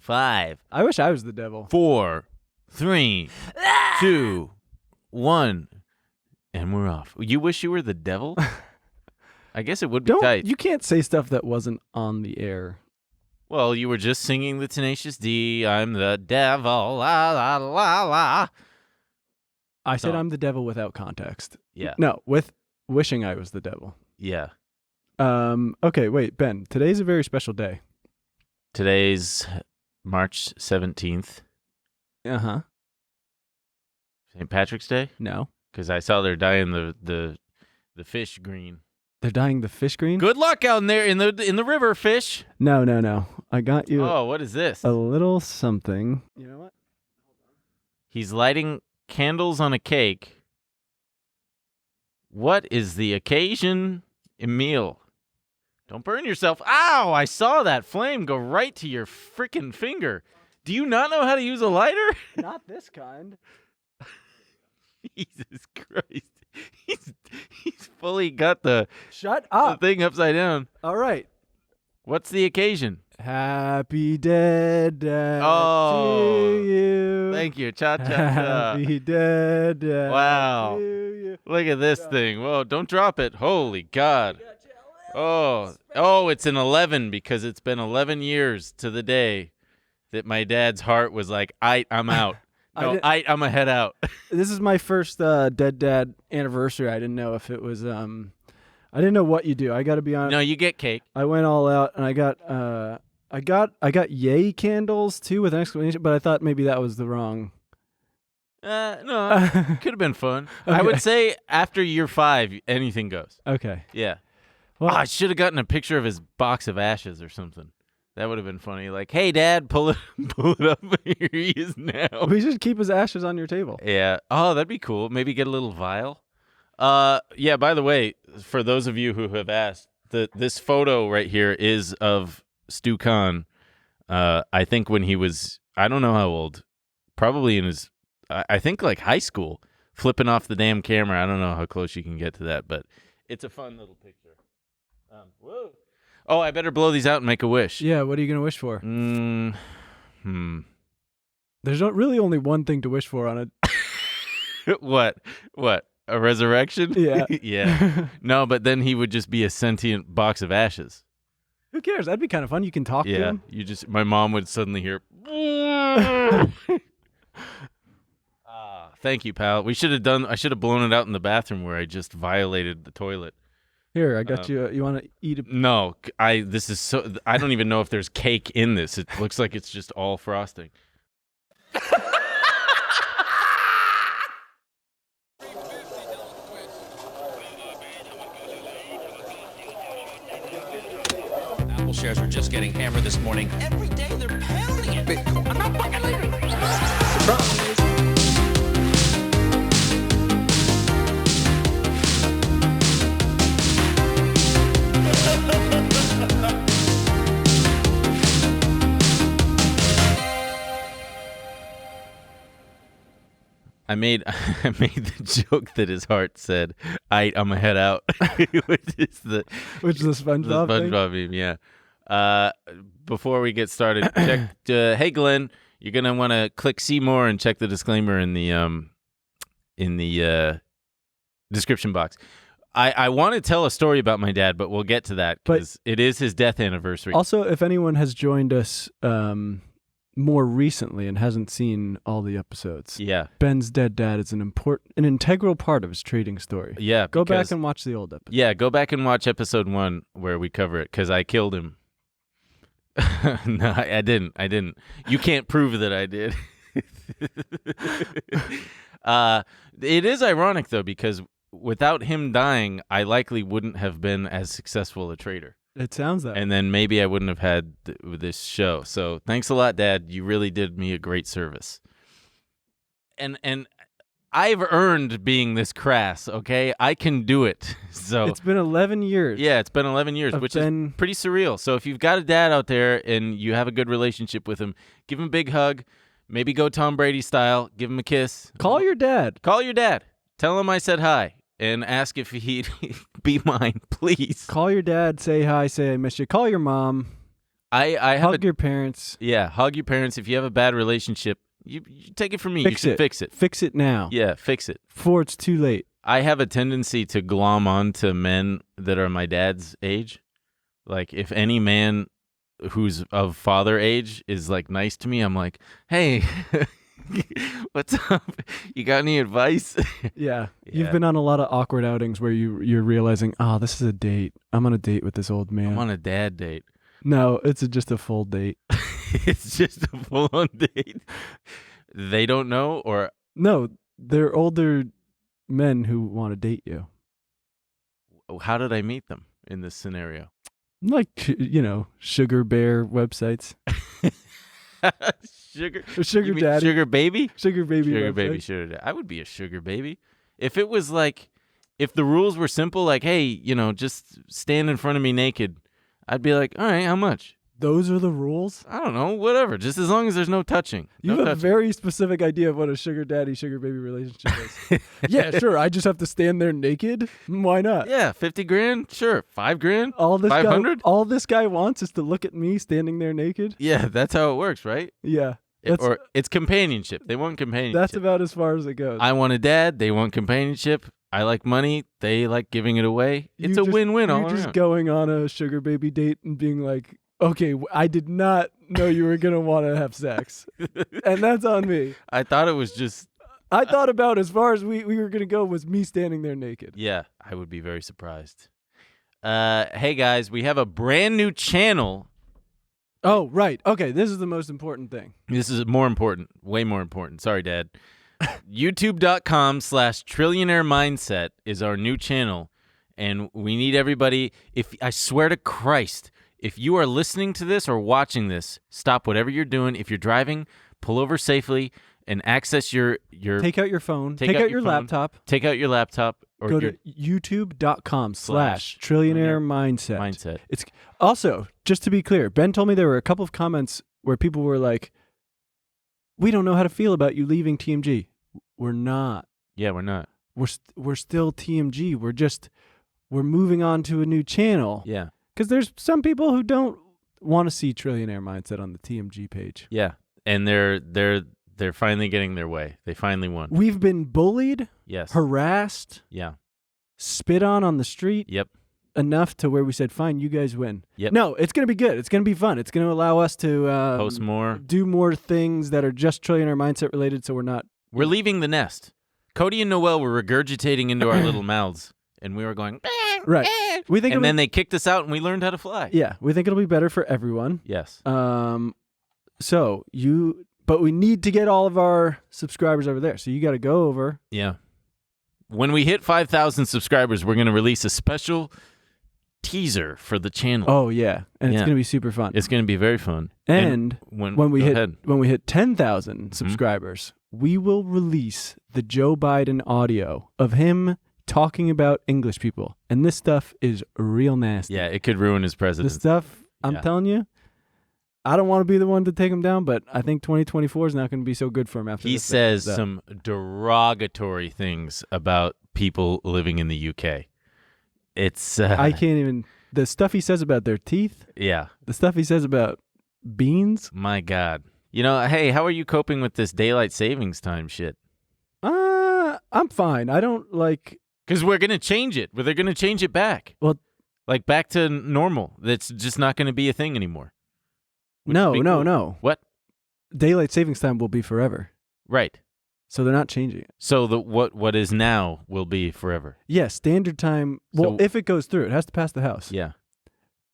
5. I wish I was the devil. 4, 3, 2, 1, and we're off. You wish you were the devil? I guess it would be tight. You can't say stuff that wasn't on the air. Well, you were just singing the Tenacious D. I'm the devil. La la la la. I said I'm the devil without context. Yeah. No, with wishing I was the devil. Yeah. Okay, wait, Ben. Today's a very special day. Today's March 17th. Uh-huh. St. Patrick's Day? No. Because I saw they're dyeing the fish green. They're dyeing the fish green? Good luck out in there in the river, fish. No. I got you. Oh, what is this? A little something. You know what? He's lighting candles on a cake. What is the occasion, Emil? Don't burn yourself. Ow! I saw that flame go right to your freaking finger. Do you not know how to use a lighter? Not this kind. Jesus Christ. He's fully got the thing upside down. All right. What's the occasion? Happy dead to you. Thank you. Cha-cha-cha. Happy dead wow. to you. Look at this thing. Whoa, don't drop it. Holy God. Oh, it's an 11 because it's been 11 years to the day that my dad's heart was like, I'm out. No, I'm a head out. This is my first dead dad anniversary. I didn't know if it was I didn't know what you do. I got to be honest. No, you get cake. I went all out and I got yay candles too with an exclamation, but I thought maybe that was the wrong. No, could have been fun. Okay. I would say after year 5, anything goes. Okay. Yeah. Well, I should have gotten a picture of his box of ashes or something. That would have been funny. Like, hey, Dad, pull it up. Here he is now. We should keep his ashes on your table. Yeah. Oh, that'd be cool. Maybe get a little vial. Yeah, by the way, for those of you who have asked, this photo right here is of Stu Kahn. I think when he was, I don't know how old, probably in his, I think like high school, flipping off the damn camera. I don't know how close you can get to that, but it's a fun little picture. Whoa. Oh, I better blow these out and make a wish. Yeah, what are you going to wish for? There's really only one thing to wish for on it. What? A resurrection? Yeah. Yeah. No, but then he would just be a sentient box of ashes. Who cares? That'd be kind of fun. You can talk to him. Yeah. My mom would suddenly hear. Thank you, pal. I should have blown it out in the bathroom where I just violated the toilet. Here, I got you. You want to eat it? No, I don't even know if there's cake in this. It looks like it's just all frosting. Apple shares are just getting hammered this morning. Every day they're pounding it. Bitcoin. I'm not fucking leaving. Surprise. I made the joke that his heart said, I'm a head out, which is the SpongeBob meme, yeah. Before we get started, check. Hey, Glenn, you're gonna want to click see more and check the disclaimer in the description box. I want to tell a story about my dad, but we'll get to that because it is his death anniversary. Also, if anyone has joined us more recently and hasn't seen all the episodes, Ben's dead dad is an integral part of his trading story. Yeah, go back and watch the old episode. Yeah, go back and watch episode 1 where we cover it because I killed him. No, I didn't. You can't prove that I did. It is ironic though because without him dying, I likely wouldn't have been as successful a trader. It sounds that way. And then maybe I wouldn't have had this show. So thanks a lot, Dad. You really did me a great service. And I've earned being this crass, okay? I can do it. So it's been 11 years. Yeah, it's been 11 years, which is pretty surreal. So if you've got a dad out there and you have a good relationship with him, give him a big hug. Maybe go Tom Brady style. Give him a kiss. Call your dad. Call your dad. Tell him I said hi. And ask if he'd be mine, please. Call your dad, say hi, say I miss you. Call your mom. I hug your parents. Yeah, hug your parents. If you have a bad relationship, you take it from me. Fix it. Fix it. Fix it now. Yeah, fix it. Before it's too late. I have a tendency to glom on to men that are my dad's age. Like, if any man who's of father age is, like, nice to me, I'm like, hey, what's up? You got any advice? Yeah. You've been on a lot of awkward outings where you're realizing, oh, this is a date. I'm on a date with this old man. I'm on a dad date. No, it's just a full date. It's just a full-on date. They don't know, or... No, they're older men who want to date you. How did I meet them in this scenario? Like, sugar bear websites. Sugar daddy. Sugar baby? Sugar baby Sugar websites. baby, sugar daddy. I would be a sugar baby. If it was like, if the rules were simple, like, hey, just stand in front of me naked, I'd be like, all right, how much? Those are the rules? I don't know, whatever. Just as long as there's no touching. You have a very specific idea of what a sugar daddy, sugar baby relationship is. Yeah, sure. I just have to stand there naked. Why not? Yeah, 50 grand? Sure. 5 grand? All this 500? All this guy wants is to look at me standing there naked. Yeah, that's how it works, right? Yeah. Or it's companionship. They want companionship. That's about as far as it goes. I want a dad. They want companionship. I like money. They like giving it away. It's a win-win all around. You're just going on a sugar baby date and being like, okay, I did not know you were going to want to have sex. And that's on me. I thought it was just... I thought about as far as we were going to go was me standing there naked. Yeah, I would be very surprised. Hey, guys, we have a brand new channel. Oh, right. Okay, this is the most important thing. This is more important. Way more important. Sorry, Dad. YouTube.com/Trillionaire Mindset is our new channel. And we need everybody... I swear to Christ... If you are listening to this or watching this, stop whatever you're doing. If you're driving, pull over safely and access your Take out your phone. Take out your laptop. Take out your laptop. Or go to youtube.com/Trillionaire Mindset. It's also, just to be clear, Ben told me there were a couple of comments where people were like, we don't know how to feel about you leaving TMG. We're not. Yeah, we're not. We're still TMG. We're moving on to a new channel. Yeah. Because there's some people who don't want to see Trillionaire Mindset on the TMG page. Yeah, and they're finally getting their way. They finally won. We've been bullied, yes, harassed, yeah, spit on the street. Yep. Enough to where we said, fine, you guys win. Yep. No, it's going to be good. It's going to be fun. It's going to allow us to post more, do more things that are just Trillionaire Mindset related. So we're leaving the nest. Cody and Noel were regurgitating into our little mouths, and we were going. Right. And then they kicked us out, and we learned how to fly. Yeah, we think it'll be better for everyone. Yes. But we need to get all of our subscribers over there. So you got to go over. Yeah. When we hit 5,000 subscribers, we're going to release a special teaser for the channel. Oh yeah, and it's going to be super fun. It's going to be very fun. And when we hit 10,000 subscribers, we will release the Joe Biden audio of him talking about English people. And this stuff is real nasty. Yeah, it could ruin his presidency. This stuff, I'm telling you, I don't want to be the one to take him down, but I think 2024 is not going to be so good for him after he says some derogatory things about people living in the UK. It's... I can't even... The stuff he says about their teeth. Yeah. The stuff he says about beans. My God. Hey, how are you coping with this daylight savings time shit? I'm fine. I don't like... Because we're going to change it. They're going to change it back. Well, like back to normal. That's just not going to be a thing anymore. No. What? Daylight savings time will be forever. Right. So they're not changing it. So what is now will be forever. Yeah, standard time. Well, if it goes through, it has to pass the House. Yeah.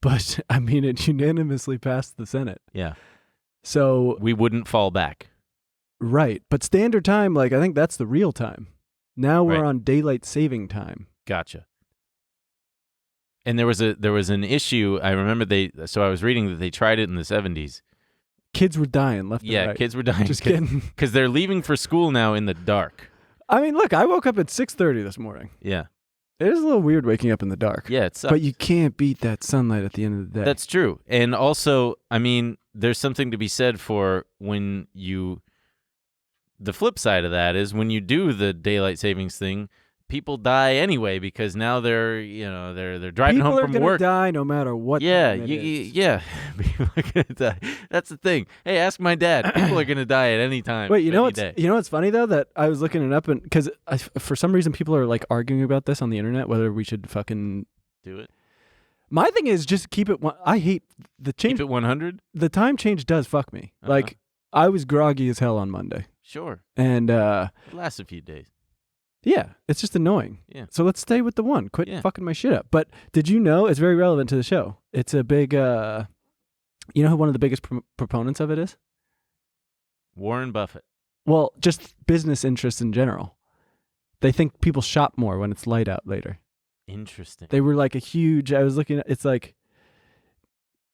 But, I mean, it unanimously passed the Senate. Yeah. So... We wouldn't fall back. Right. But standard time, I think that's the real time. Now we're on daylight saving time. Gotcha. And there was an issue. I remember I was reading that they tried it in the 70s. Kids were dying left and right. Yeah, kids were dying. Just kidding. Because they're leaving for school now in the dark. I mean, look, I woke up at 6:30 this morning. Yeah. It is a little weird waking up in the dark. Yeah, it sucks. But you can't beat that sunlight at the end of the day. That's true. And also, I mean, there's something to be said for when the flip side of that is when you do the daylight savings thing, people die anyway because now they're driving home from People are work. gonna die no matter what. Yeah, time it is. yeah. People are gonna die. That's the thing. Hey, ask my dad. People are gonna die at any time. Wait, you know any what's funny though, that I was looking it up, and because for some reason people are like arguing about this on the internet, whether we should fucking do it. My thing is just keep it. I hate the change. Keep it 100. The time change does fuck me. Like I was groggy as hell on Monday. Sure. And it lasts a few days. Yeah, it's just annoying. Yeah. So let's stay with the one. Quit fucking my shit up. But did you know it's very relevant to the show? It's a big. You know who one of the biggest proponents of it is? Warren Buffett. Well, just business interests in general. They think people shop more when it's light out later. Interesting. They were like a huge. I was looking at. It's like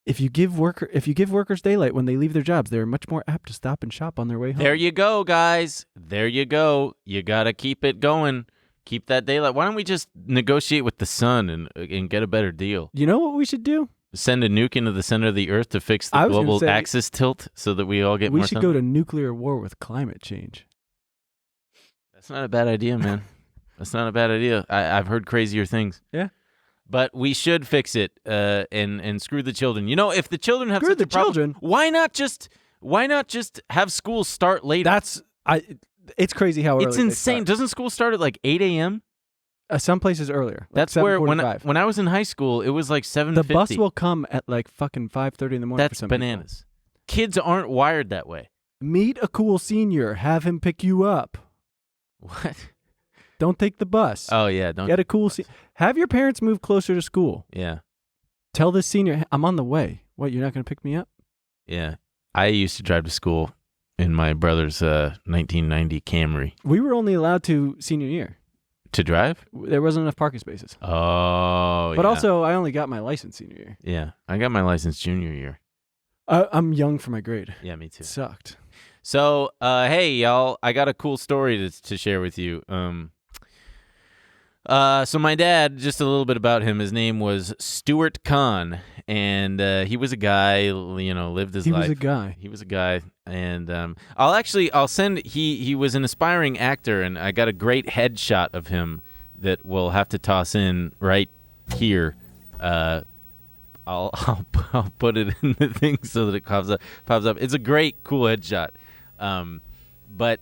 if you give workers daylight when they leave their jobs, they're much more apt to stop and shop on their way home. There you go, guys. There you go. You gotta keep it going. Keep that daylight. Why don't we just negotiate with the sun and get a better deal? You know what we should do? Send a nuke into the center of the Earth to fix the global axis tilt so that we all get more sun. We should go to nuclear war with climate change. That's not a bad idea, man. That's not a bad idea. I've heard crazier things. Yeah. But we should fix it and screw the children. You know, if the children have screw such the a problem, children. why not just have school start later? It's crazy how early it's insane. Doesn't school start at like 8 a.m.? Some places earlier. Like That's where when I was in high school, it was like 7:50. The bus will come at like fucking 5:30 in the morning. That's bananas. Kids aren't wired that way. Meet a cool senior. Have him pick you up. What? Don't take the bus. Oh yeah, don't get a cool. Have your parents move closer to school. Yeah. Tell this senior, I'm on the way. What? You're not going to pick me up? Yeah. I used to drive to school in my brother's 1990 Camry. We were only allowed to senior year. To drive? There wasn't enough parking spaces. Oh, But also, I only got my license senior year. Yeah. I got my license junior year. I'm young for my grade. Yeah, me too. It sucked. So, hey, y'all, I got a cool story to share with you. So my dad, just a little bit about him. His name was Stuart Kahn, and he was a guy, lived his life. He was a guy, and I'll send. He was an aspiring actor, and I got a great headshot of him that we'll have to toss in right here. I'll put it in the thing so that it pops up. It's a great, cool headshot. But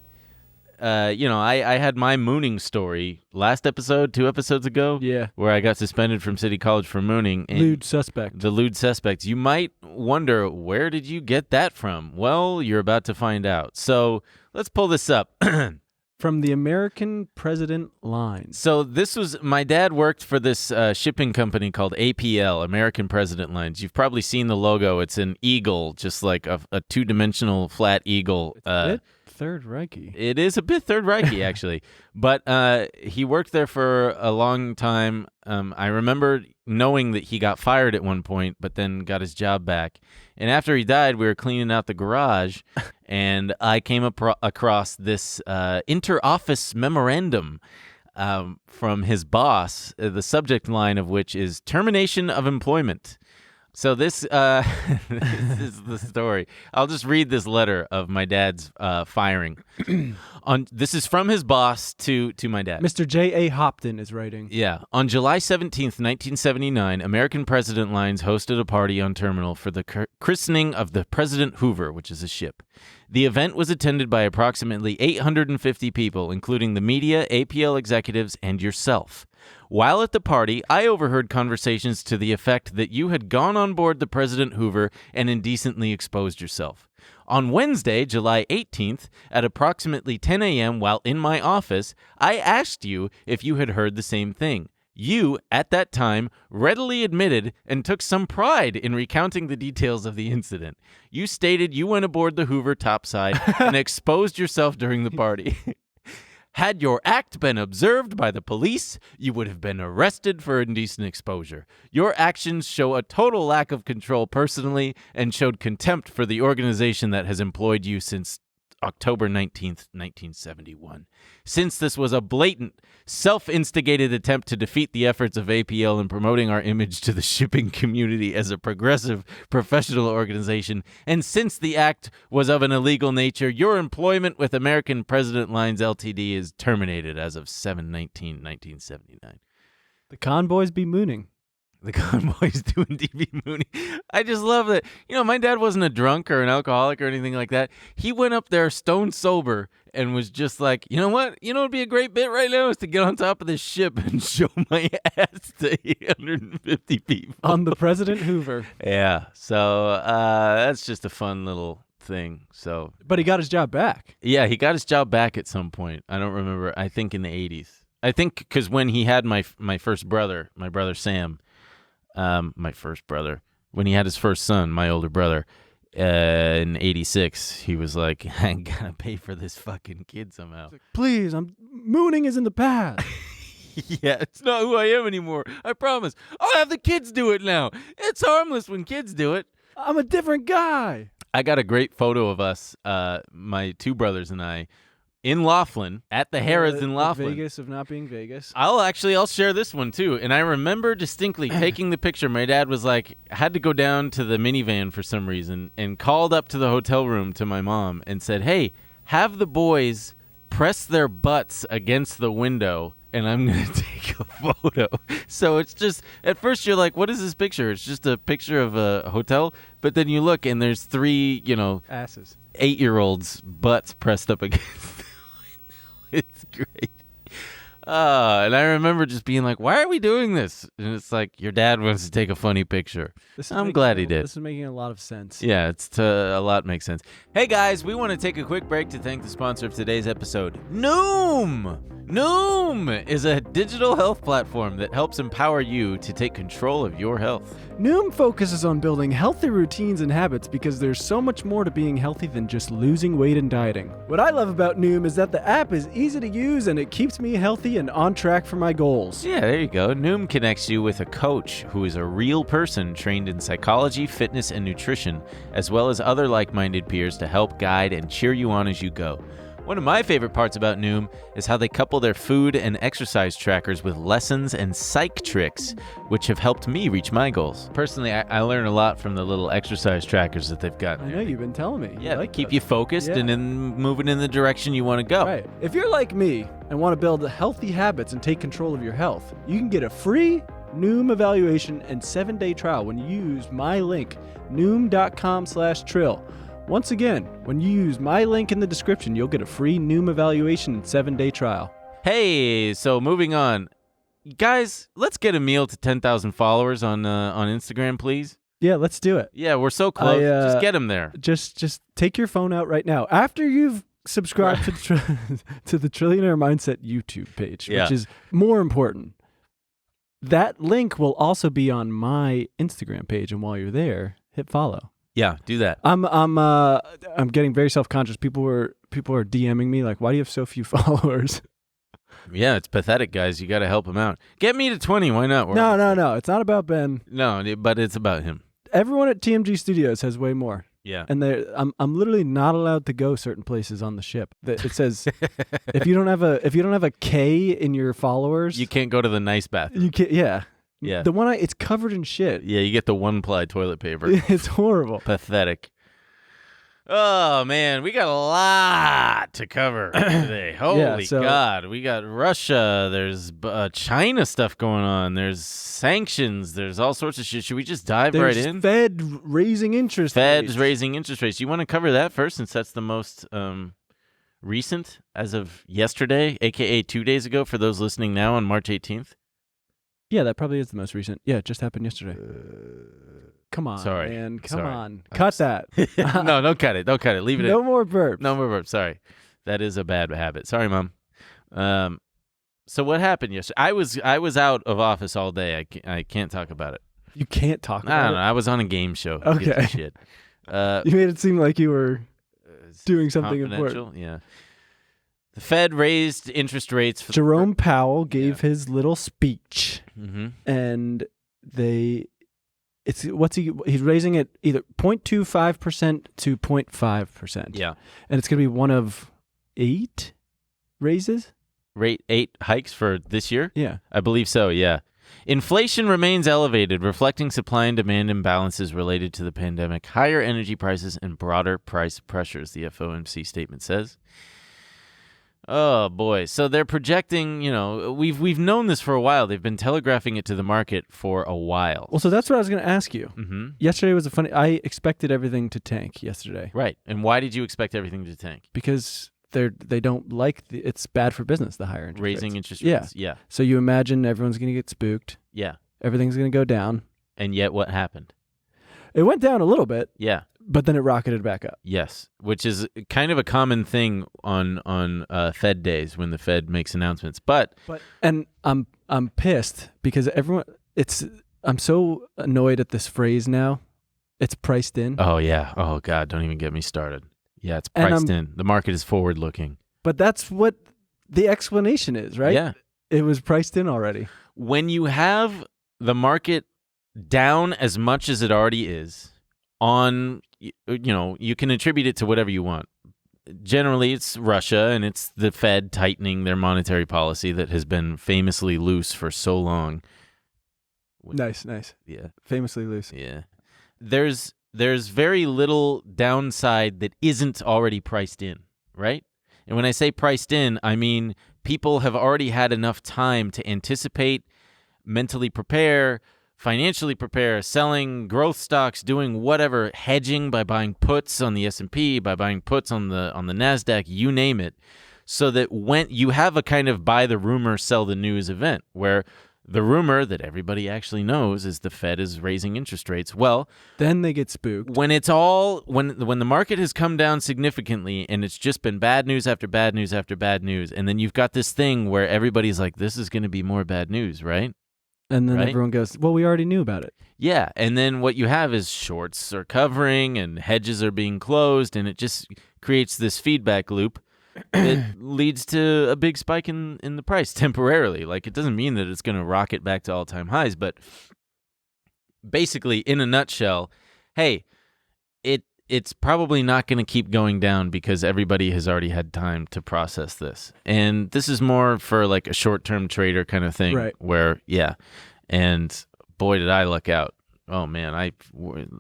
I had my mooning story last episode, 2 episodes ago. Yeah. Where I got suspended from City College for mooning. And lewd suspect. The lewd suspects. You might wonder, where did you get that from? Well, you're about to find out. So let's pull this up. From the American President Lines. So my dad worked for this shipping company called APL, American President Lines. You've probably seen the logo. It's an eagle, just like a 2-dimensional flat eagle. It's a bit Third Reichy. It is a bit Third Reichy, actually. But he worked there for a long time. I remember knowing that he got fired at one point, but then got his job back. And after he died, we were cleaning out the garage, and I came across this inter-office memorandum from his boss, the subject line of which is termination of employment. So this is the story. I'll just read this letter of my dad's firing. This is from his boss to my dad. Mr. J.A. Hopton is writing. Yeah. On July 17th, 1979, American President Lines hosted a party on terminal for the christening of the President Hoover, which is a ship. The event was attended by approximately 850 people, including the media, APL executives, and yourself. While at the party, I overheard conversations to the effect that you had gone on board the President Hoover and indecently exposed yourself. On Wednesday, July 18th, at approximately 10 a.m. while in my office, I asked you if you had heard the same thing. You, at that time, readily admitted and took some pride in recounting the details of the incident. You stated you went aboard the Hoover topside and exposed yourself during the party. Had your act been observed by the police, you would have been arrested for indecent exposure. Your actions show a total lack of control personally and showed contempt for the organization that has employed you since October 19th, 1971. Since this was a blatant, self-instigated attempt to defeat the efforts of APL in promoting our image to the shipping community as a progressive professional organization, and since the act was of an illegal nature, your employment with American President Lines Ltd. Is terminated as of 7/19/1979. The convoys be mooning. The convoys doing DB Mooney. I just love that. My dad wasn't a drunk or an alcoholic or anything like that. He went up there stone sober and was just like, you know what? It'd be a great bit right now is to get on top of this ship and show my ass to 850 people. On the President Hoover. Yeah. So that's just a fun little thing. So, but he got his job back. Yeah, he got his job back at some point. I don't remember. I think in the 80s. I think because when he had my first brother, my brother Sam, my first brother, when he had his first son, my older brother, in 86, he was like, I gotta pay for this fucking kid somehow. Like, please, mooning is in the past. Yeah, it's not who I am anymore. I promise. I'll have the kids do it now. It's harmless when kids do it. I'm a different guy. I got a great photo of us, my two brothers and I, in Laughlin, at the Harrods in Laughlin. Vegas of not being Vegas. I'll share this one too. And I remember distinctly taking the picture. My dad was like, had to go down to the minivan for some reason and called up to the hotel room to my mom and said, hey, have the boys press their butts against the window and I'm going to take a photo. So it's just, at first you're like, what is this picture? It's just a picture of a hotel. But then you look and there's three, asses, 8-year-olds' butts pressed up against the window. It's great. And I remember just being like, why are we doing this? And it's like, your dad wants to take a funny picture. I'm glad he did. This is making a lot of sense. Yeah, a lot makes sense. Hey, guys, we want to take a quick break to thank the sponsor of today's episode, Noom! Noom is a digital health platform that helps empower you to take control of your health. Noom focuses on building healthy routines and habits because there's so much more to being healthy than just losing weight and dieting. What I love about Noom is that the app is easy to use and it keeps me healthy and on track for my goals. Yeah, there you go. Noom connects you with a coach who is a real person trained in psychology, fitness, and nutrition, as well as other like-minded peers to help guide and cheer you on as you go. One of my favorite parts about Noom is how they couple their food and exercise trackers with lessons and psych tricks, which have helped me reach my goals. Personally, I learn a lot from the little exercise trackers that they've got. I know, you've been telling me. Yeah, they keep you focused and then moving in the direction you want to go. Right. If you're like me and want to build healthy habits and take control of your health, you can get a free Noom evaluation and 7-day trial when you use my link, noom.com/trill. Once again, when you use my link in the description, you'll get a free Noom evaluation and 7-day trial. Hey, so moving on. Guys, let's get Emil to 10,000 followers on Instagram, please. Yeah, let's do it. Yeah, we're so close. Just get him there. Just take your phone out right now. After you've subscribed to the Trillionaire Mindset YouTube page, which is more important. That link will also be on my Instagram page, and while you're there, hit follow. Yeah, do that. I'm getting very self-conscious. People are DMing me like, "Why do you have so few followers?" Yeah, it's pathetic, guys. You got to help him out. Get me to 20. Why not? No. It's not about Ben. No, but it's about him. Everyone at TMG Studios has way more. Yeah. And I'm literally not allowed to go certain places on the ship. It says if you don't have a K in your followers, you can't go to the nice bathroom. You can't. Yeah. Yeah. The one it's covered in shit. Yeah, you get the 1-ply toilet paper. It's horrible. Pathetic. Oh, man, we got a lot to cover today. Holy God. We got Russia. There's China stuff going on. There's sanctions. There's all sorts of shit. Should we just dive right in? Fed raising interest rates. Fed's raising interest rates. You want to cover that first since that's the most recent as of yesterday, a.k.a. 2 days ago for those listening now on March 18th? Yeah, that probably is the most recent. Yeah, it just happened yesterday. Come on, sorry, man. Come on. Cut that. No, don't cut it. Don't cut it. Leave it in. No more burps. No more burps. Sorry. That is a bad habit. Sorry, Mom. So what happened yesterday? I was out of office all day. I can't talk about it. You can't talk about it? No, I was on a game show. Okay. Shit. You made it seem like you were doing something important. Yeah. The Fed raised interest rates. Jerome Powell gave his little speech, mm-hmm. and they He's raising it either 0.25% to 0.5%. Yeah. And it's going to be one of 8 raises? Rate 8 hikes for this year? Yeah. I believe so, yeah. Inflation remains elevated, reflecting supply and demand imbalances related to the pandemic, higher energy prices, and broader price pressures, the FOMC statement says. Oh, boy. So they're projecting, we've known this for a while. They've been telegraphing it to the market for a while. Well, so that's what I was going to ask you. Mm-hmm. Yesterday was I expected everything to tank yesterday. Right. And why did you expect everything to tank? Because they don't like it's bad for business, the higher interest raising rates. Interest rates. Yeah. So you imagine everyone's going to get spooked. Yeah. Everything's going to go down. And yet what happened? It went down a little bit. Yeah. But then it rocketed back up. Yes, which is kind of a common thing on Fed days when the Fed makes announcements. But I'm pissed because I'm so annoyed at this phrase now. It's priced in. Oh yeah. Oh God, don't even get me started. Yeah, it's priced in. The market is forward looking. But that's what the explanation is, right? Yeah. It was priced in already. When you have the market down as much as it already is, you can attribute it to whatever you want. Generally, it's Russia and it's the Fed tightening their monetary policy that has been famously loose for so long. Nice. Yeah. Famously loose. Yeah. There's very little downside that isn't already priced in, right? And when I say priced in, I mean people have already had enough time to anticipate, mentally prepare, financially prepare, selling growth stocks, doing whatever, hedging by buying puts on the S&P, by buying puts on the NASDAQ, you name it, so that when you have a kind of buy the rumor, sell the news event where the rumor that everybody actually knows is the Fed is raising interest rates. Well, then they get spooked. When it's all when the market has come down significantly and it's just been bad news after bad news after bad news, and then you've got this thing where everybody's like, this is going to be more bad news, right? And then right? everyone goes, well, we already knew about it. Yeah, and then what you have is shorts are covering and hedges are being closed, and it just creates this feedback loop that leads to a big spike in the price temporarily. Like, it doesn't mean that it's going to rocket back to all-time highs, but basically, in a nutshell, hey, it's probably not going to keep going down because everybody has already had time to process this. And this is more for like a short-term trader kind of thing. Right. Where, yeah. And boy, did I luck out. Oh, man.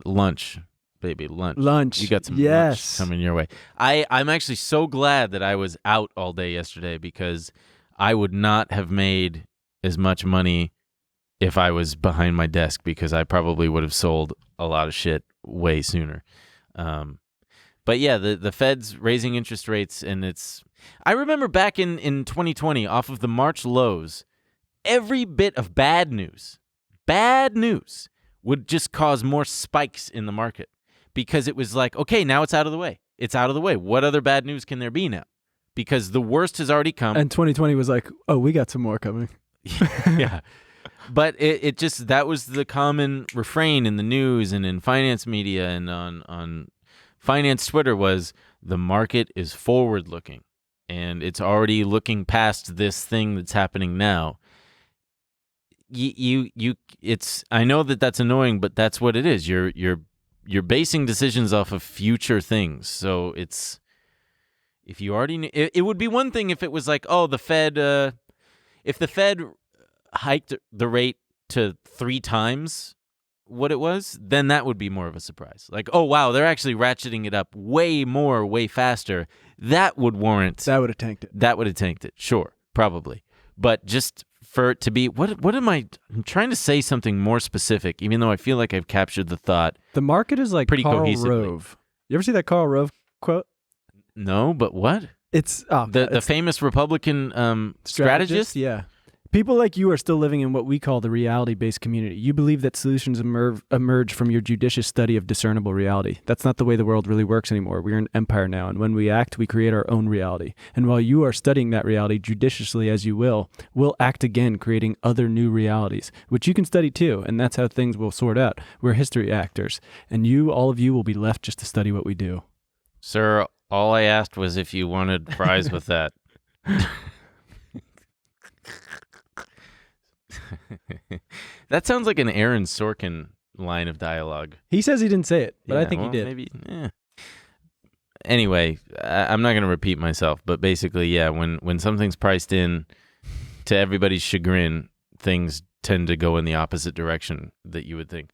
Lunch, baby, lunch. Lunch. You got some lunch coming your way. I'm actually so glad that I was out all day yesterday because I would not have made as much money if I was behind my desk because I probably would have sold a lot of shit way sooner. But yeah, the Fed's raising interest rates, and I remember back in 2020, off of the March lows, every bit of bad news would just cause more spikes in the market because it was like, okay, now it's out of the way. It's out of the way. What other bad news can there be now? Because the worst has already come. And 2020 was like, oh, we got some more coming. Yeah. But it just, that was the common refrain in the news and in finance media and on finance Twitter was the market is forward looking and it's already looking past this thing that's happening now. I know that that's annoying, but that's what it is. You're basing decisions off of future things. So if you already knew, it would be one thing if it was like, oh, if the Fed hiked the rate to 3 times what it was, then that would be more of a surprise. Like, oh, wow, they're actually ratcheting it up way more, way faster. That would warrant... That would have tanked it. That would have tanked it, sure, probably. But just for it to be... What am I... I'm trying to say something more specific, even though I feel like I've captured the thought. The market is like pretty Karl cohesively. Rove. You ever see that Karl Rove quote? No, but what? It's... the famous Republican strategist? Yeah. People like you are still living in what we call the reality-based community. You believe that solutions emerge from your judicious study of discernible reality. That's not the way the world really works anymore. We're an empire now, and when we act, we create our own reality. And while you are studying that reality judiciously as you will, we'll act again, creating other new realities, which you can study too, and that's how things will sort out. We're history actors, and all of you will be left just to study what we do. Sir, all I asked was if you wanted fries with that. That sounds like an Aaron Sorkin line of dialogue. He says he didn't say it, but I think he did. Maybe. Anyway, I'm not going to repeat myself, but basically, yeah, when something's priced in to everybody's chagrin, things tend to go in the opposite direction that you would think.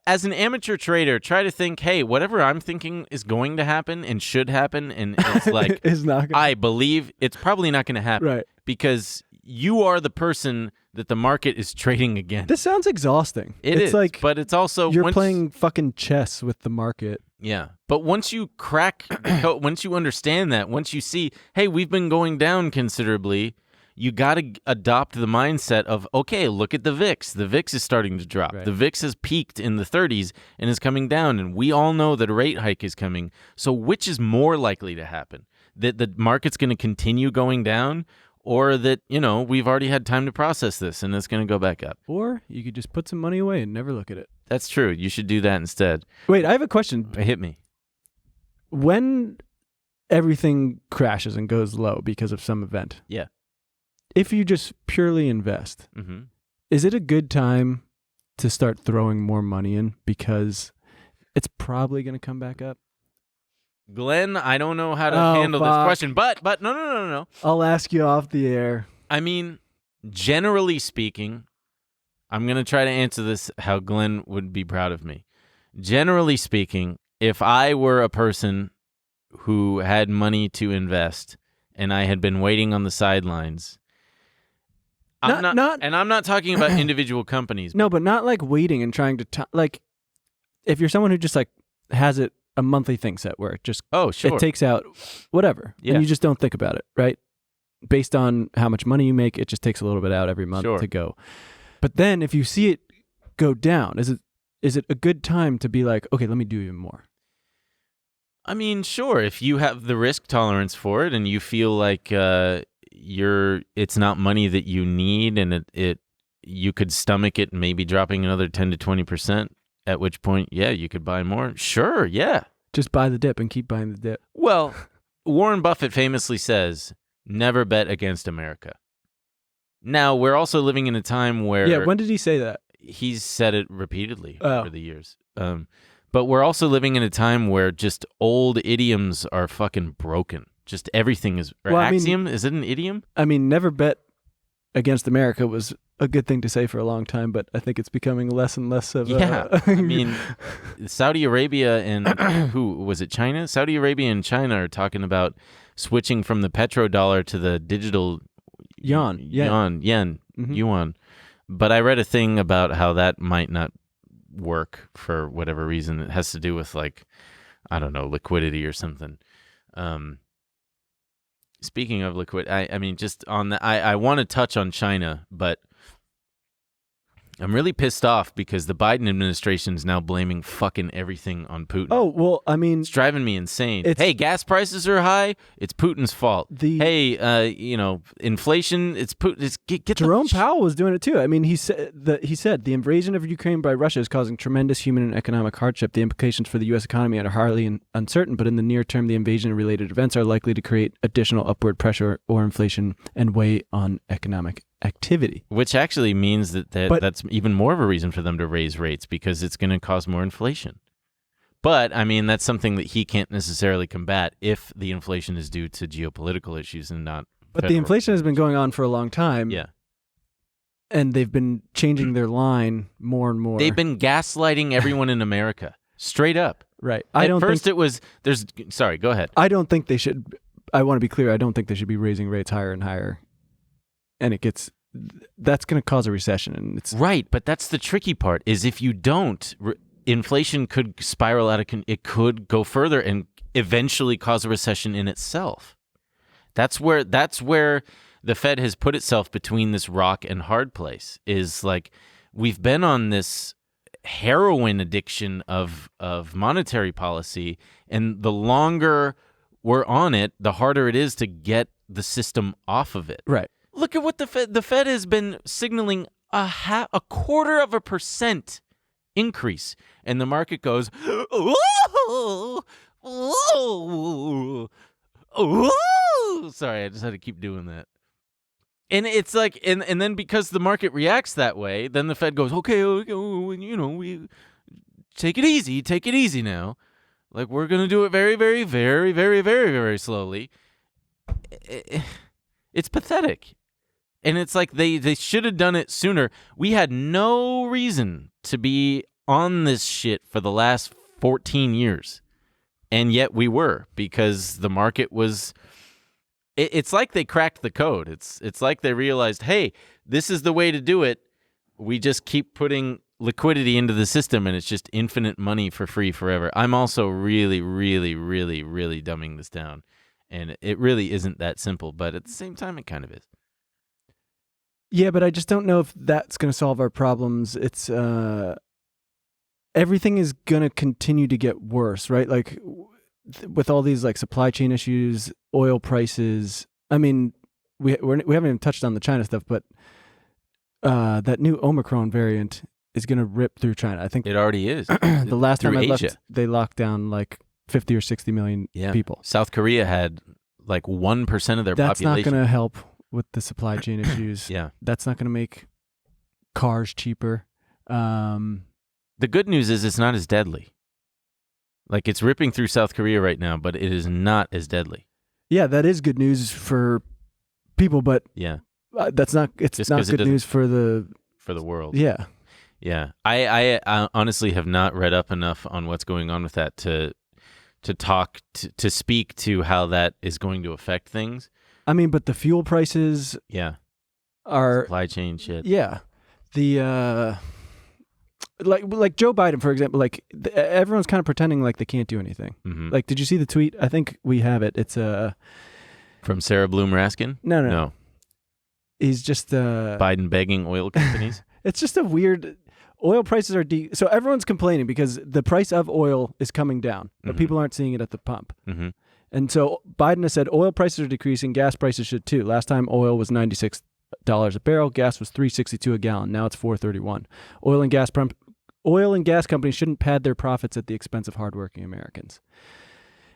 As an amateur trader, try to think, hey, whatever I'm thinking is going to happen and should happen, and it's like, it's not gonna... I believe it's probably not going to happen. Right. Because you are the person that the market is trading against. This sounds exhausting. It's like, but it's also... You're playing fucking chess with the market. Yeah. But once you crack, once you understand that, once you see, hey, we've been going down considerably, you got to adopt the mindset of, okay, look at the VIX. The VIX is starting to drop. Right. The VIX has peaked in the 30s and is coming down, and we all know that a rate hike is coming. So which is more likely to happen? That the market's going to continue going down, or that, we've already had time to process this and it's going to go back up? Or you could just put some money away and never look at it. That's true. You should do that instead. Wait, I have a question. Hit me. When everything crashes and goes low because of some event. Yeah. If you just purely invest, mm-hmm. is it a good time to start throwing more money in because it's probably going to come back up? Glenn, I don't know how to handle this question, but no. I'll ask you off the air. I mean, generally speaking, I'm going to try to answer this how Glenn would be proud of me. Generally speaking, if I were a person who had money to invest and I had been waiting on the sidelines, I'm not talking about individual companies. No, but not like waiting and trying to like if you're someone who just like has it a monthly thing set where it just it takes out whatever and you just don't think about it, right? Based on how much money you make, it just takes a little bit out every month to go. But then if you see it go down, is it a good time to be like, okay, let me do even more? I mean, sure, if you have the risk tolerance for it and you feel like it's not money that you need and you could stomach it maybe dropping another 10 to 20%, at which point, yeah, you could buy more. Sure, yeah. Just buy the dip and keep buying the dip. Well, Warren Buffett famously says, never bet against America. Now, we're also living in a time where... Yeah, when did he say that? He's said it repeatedly over the years. But we're also living in a time where just old idioms are fucking broken. Just everything is... axiom? Is it an idiom? I mean, never bet against America was a good thing to say for a long time, but I think it's becoming less and less of a... I mean, Saudi Arabia and... who was it, China? Saudi Arabia and China are talking about switching from the petrodollar to the digital... Yuan. Mm-hmm. Yuan. But I read a thing about how that might not work for whatever reason. It has to do with, like, I don't know, liquidity or something. Speaking of liquid, I mean, just on the, I want to touch on China, but I'm really pissed off because the Biden administration is now blaming fucking everything on Putin. Oh, well, I mean... It's driving me insane. Hey, gas prices are high. It's Putin's fault. Inflation, it's Putin. Jerome Powell was doing it too. I mean, he said the invasion of Ukraine by Russia is causing tremendous human and economic hardship. The implications for the U.S. economy are highly uncertain, but in the near term, the invasion-related events are likely to create additional upward pressure or inflation and weigh on economic activity. Which actually means that's even more of a reason for them to raise rates because it's going to cause more inflation. But, I mean, that's something that he can't necessarily combat if the inflation is due to geopolitical issues and not... But the inflation has been going on for a long time. Yeah. And they've been changing their line more and more. They've been gaslighting everyone in America. Straight up. Right. Sorry, go ahead. I don't think they should... I want to be clear. I don't think they should be raising rates higher and higher. And that's going to cause a recession. And it's right, but that's the tricky part, is if you don't, inflation could spiral out it could go further and eventually cause a recession in itself. That's where the Fed has put itself between this rock and hard place, is like we've been on this heroin addiction of monetary policy, and the longer we're on it, the harder it is to get the system off of it. Right. Look at what the Fed has been signaling a 0.25% increase, and the market goes, "Ooh, ooh, ooh." Sorry, I just had to keep doing that. And it's like, and then because the market reacts that way, then the Fed goes, okay, we take it easy now. Like, we're going to do it very, very, very, very, very, very slowly. It's pathetic. And it's like they should have done it sooner. We had no reason to be on this shit for the last 14 years. And yet we were, because the market was... It's like they cracked the code. It's like they realized, hey, this is the way to do it. We just keep putting liquidity into the system, and it's just infinite money for free forever. I'm also really, really, really, really dumbing this down. And it really isn't that simple, but at the same time, it kind of is. Yeah, but I just don't know if that's going to solve our problems. It's everything is going to continue to get worse, right? Like with all these like supply chain issues, oil prices. I mean, we haven't even touched on the China stuff, but that new Omicron variant is going to rip through China. I think it already is. The last time I Asia. left, they locked down like 50 or 60 million people. South Korea had like 1% of their That's population. not going to help with the supply chain issues. Yeah. That's not going to make cars cheaper. The good news is it's not as deadly. Like, it's ripping through South Korea right now, but it is not as deadly. Yeah, that is good news for people, but that's not. It's not good news for the world. Yeah, yeah. I honestly have not read up enough on what's going on with that to talk to speak to how that is going to affect things. I mean, but the fuel prices, are supply chain shit. Yeah, the like Joe Biden, for example, like everyone's kind of pretending like they can't do anything. Mm-hmm. Like, did you see the tweet? I think we have it. It's from Sarah Bloom Raskin. No. He's just Biden begging oil companies. It's just a weird. Oil prices are so everyone's complaining because the price of oil is coming down, but people aren't seeing it at the pump. Mm-hmm. And so Biden has said oil prices are decreasing, gas prices should too. Last time oil was $96 a barrel, gas was $3.62 a gallon. Now it's $4.31. Oil and gas companies shouldn't pad their profits at the expense of hardworking Americans.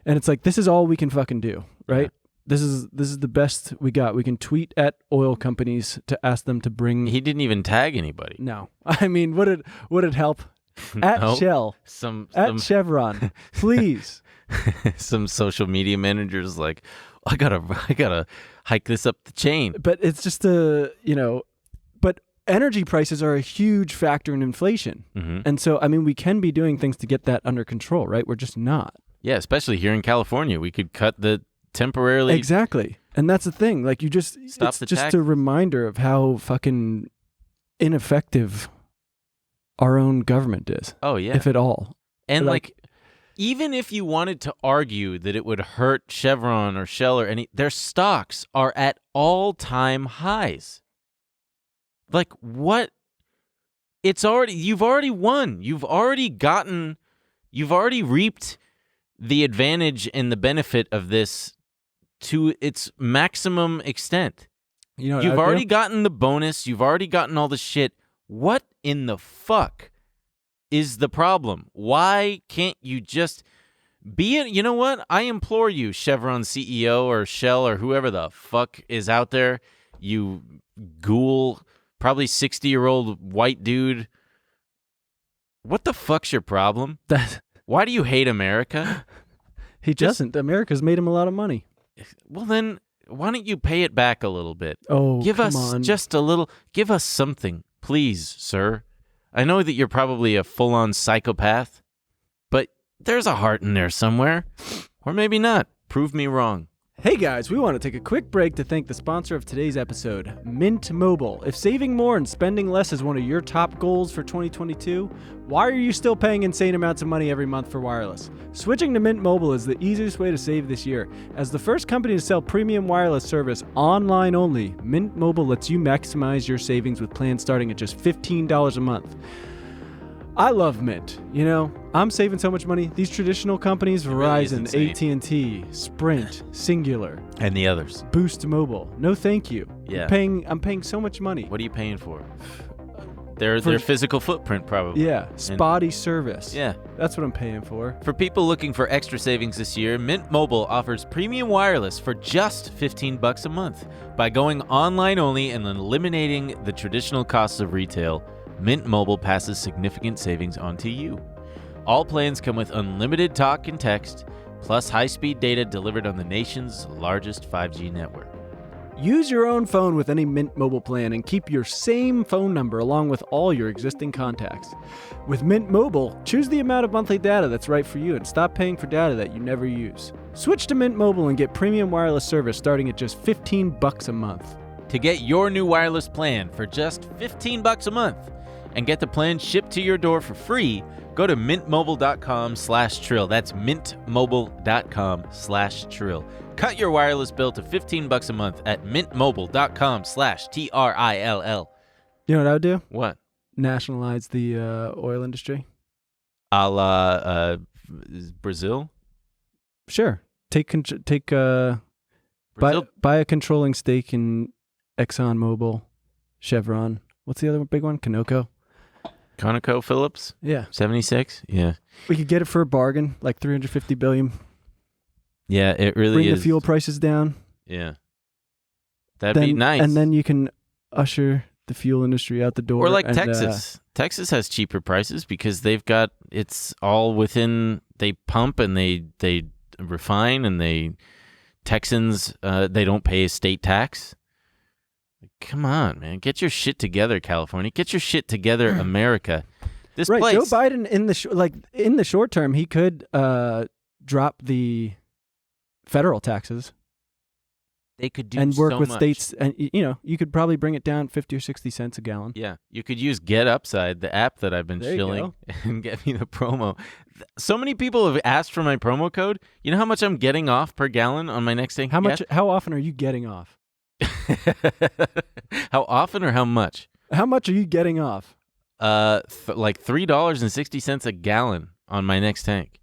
And it's like, this is all we can fucking do, right? Yeah. This is the best we got. We can tweet at oil companies to ask them to bring. He didn't even tag anybody. No, I mean, would it help? At nope. Shell, at Chevron, please. Some social media managers like, I gotta hike this up the chain. But it's just but energy prices are a huge factor in inflation, and so I mean, we can be doing things to get that under control, right? We're just not. Yeah, especially here in California, we could cut the temporarily. Exactly. And that's the thing. Like, you just, it's just a reminder of how fucking ineffective our own government is. Oh, yeah. If at all. And like even if you wanted to argue that it would hurt Chevron or Shell or their stocks are at all-time highs. Like, what? You've already won. You've already reaped the advantage and the benefit of this to its maximum extent. You've already gotten the bonus. You've already gotten all the shit. What in the fuck is the problem? Why can't you just be it? You know what? I implore you, Chevron CEO or Shell or whoever the fuck is out there, you ghoul, probably 60-year-old white dude. What the fuck's your problem? Why do you hate America? He doesn't. America's made him a lot of money. Well, then, why don't you pay it back a little bit? Oh, give us just a little. Give us something, please, sir. I know that you're probably a full-on psychopath, but there's a heart in there somewhere. Or maybe not. Prove me wrong. Hey guys, we want to take a quick break to thank the sponsor of today's episode, Mint Mobile. If saving more and spending less is one of your top goals for 2022, why are you still paying insane amounts of money every month for wireless? Switching to Mint Mobile is the easiest way to save this year. As the first company to sell premium wireless service online only, Mint Mobile lets you maximize your savings with plans starting at just $15 a month. I love Mint. I'm saving so much money. These traditional companies, Verizon, AT&T, Sprint, Singular, and the others, Boost Mobile. No, thank you. Yeah. I'm paying so much money. What are you paying for? Their physical footprint, probably. Yeah, spotty service. Yeah. That's what I'm paying for. For people looking for extra savings this year, Mint Mobile offers premium wireless for just $15 a month. By going online only and eliminating the traditional costs of retail, Mint Mobile passes significant savings onto you. All plans come with unlimited talk and text, plus high-speed data delivered on the nation's largest 5G network. Use your own phone with any Mint Mobile plan and keep your same phone number along with all your existing contacts. With Mint Mobile, choose the amount of monthly data that's right for you and stop paying for data that you never use. Switch to Mint Mobile and get premium wireless service starting at just $15 a month. To get your new wireless plan for just $15 a month and get the plan shipped to your door for free, go to mintmobile.com/trill. That's mintmobile.com/trill. Cut your wireless bill to $15 a month at mintmobile.com/TRILL. You know what I would do? What? Nationalize the oil industry. A la Brazil? Sure. Buy a controlling stake in ExxonMobil, Chevron. What's the other big one? ConocoPhillips? Yeah. 76? Yeah. We could get it for a bargain, like $350 billion. Yeah, it really Bring is. the fuel prices down. Yeah. That'd be nice. And then you can usher the fuel industry out the door. Or like Texas. Texas has cheaper prices because it's all within, they pump and they refine and Texans, they don't pay a state tax. Come on, man. Get your shit together, California. Get your shit together, America. This right, place. Joe Biden, in the short term, he could drop the federal taxes. They could do and work so with much. states, and you could probably bring it down 50 or 60 cents a gallon. Yeah, you could use Get Upside, the app that I've been shilling, and get me the promo. So many people have asked for my promo code. You know how much I'm getting off per gallon on my next tank? How often are you getting off? How often or how much? How much are you getting off? Like $3.60 a gallon on my next tank,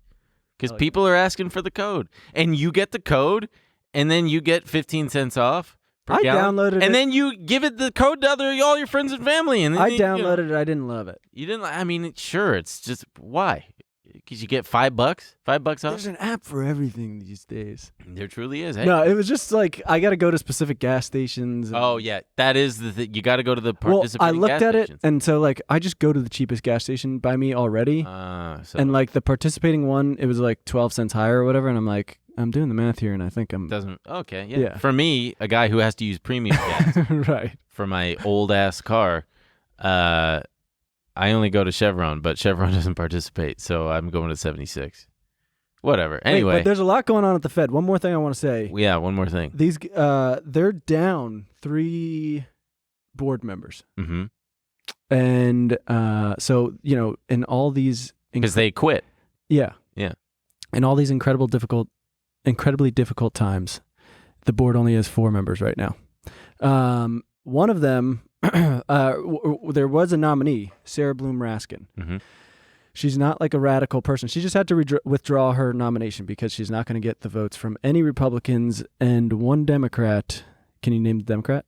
because people are asking for the code, and you get the code, and then you get 15 cents off per gallon. Downloaded it, and then you give it the code to all your friends and family. And then I downloaded it. I didn't love it. You didn't. I mean, sure. It's just why? Because you get $5, $5 off. There's an app for everything these days. There truly is. Hey. No, it was just like I got to go to specific gas stations. Oh yeah, that is the thing. You got to go to the participating gas stations. I looked at it, and so like I just go to the cheapest gas station by me already. And like the participating one, it was like 12 cents higher or whatever, and I'm like, I'm doing the math here, and I think I'm Okay, yeah. For me, a guy who has to use premium gas, right, for my old ass car, I only go to Chevron, but Chevron doesn't participate, so I'm going to 76. Whatever. Anyway, but there's a lot going on at the Fed. One more thing I want to say. Yeah, one more thing. These they're down 3 board members. Mm-hmm. And so in all these because they quit. Yeah. Yeah. In all these incredibly difficult times, the board only has 4 members right now. One of them. There was a nominee, Sarah Bloom Raskin. Mm-hmm. She's not like a radical person. She just had to withdraw her nomination because she's not going to get the votes from any Republicans and one Democrat. Can you name the Democrat?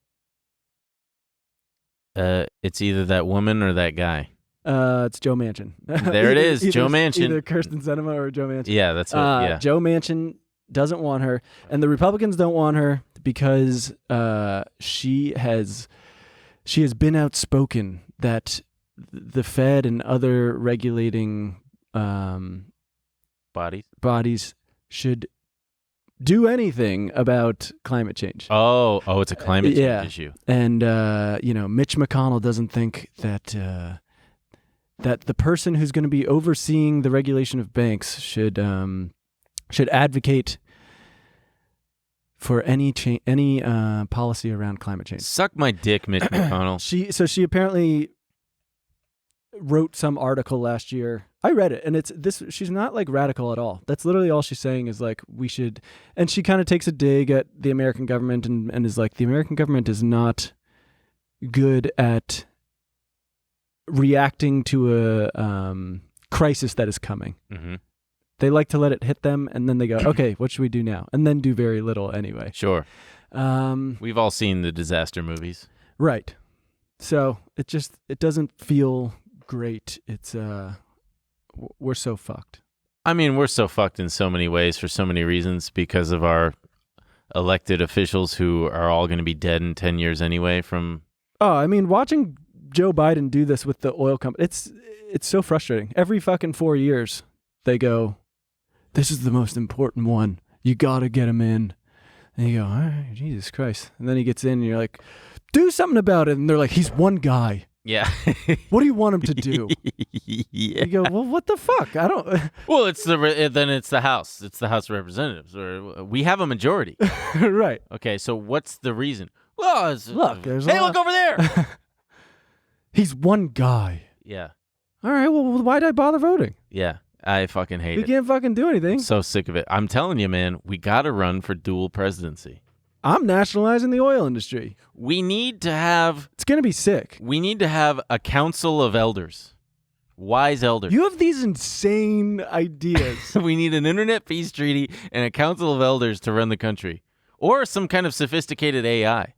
It's either that woman or that guy. It's Joe Manchin. There it is, Joe Manchin. Either Kirsten Sinema or Joe Manchin. Yeah, that's it. Yeah. Joe Manchin doesn't want her, and the Republicans don't want her because she has been outspoken that the Fed and other regulating bodies should do anything about climate change. Oh, it's a climate change issue. And Mitch McConnell doesn't think that that the person who's going to be overseeing the regulation of banks should advocate for any policy around climate change. Suck my dick, Mitch McConnell. She apparently wrote some article last year. I read it, and she's not like radical at all. That's literally all she's saying is like we should, and she kind of takes a dig at the American government and is like the American government is not good at reacting to a crisis that is coming. Mm-hmm. They like to let it hit them, and then they go, okay, what should we do now? And then do very little anyway. Sure. We've all seen the disaster movies. Right. So it doesn't feel great. It's we're so fucked. I mean, we're so fucked in so many ways for so many reasons because of our elected officials who are all going to be dead in 10 years anyway from... Oh, I mean, watching Joe Biden do this with the oil company, it's so frustrating. Every fucking 4 years, they go, this is the most important one. You got to get him in. And you go, all right, Jesus Christ. And then he gets in and you're like, do something about it. And they're like, he's one guy. Yeah. What do you want him to do? Yeah. You go, well, what the fuck? I don't... Well, then it's the House. It's the House of Representatives. Or we have a majority. Right. Okay, so what's the reason? Well, there's look over there. He's one guy. Yeah. All right, well, why'd I bother voting? Yeah, I fucking hate it. We can't fucking do anything. I'm so sick of it. I'm telling you, man, we got to run for dual presidency. I'm nationalizing the oil industry. We need to have... It's going to be sick. We need to have a council of elders. Wise elders. You have these insane ideas. We need an internet peace treaty and a council of elders to run the country. Or some kind of sophisticated AI.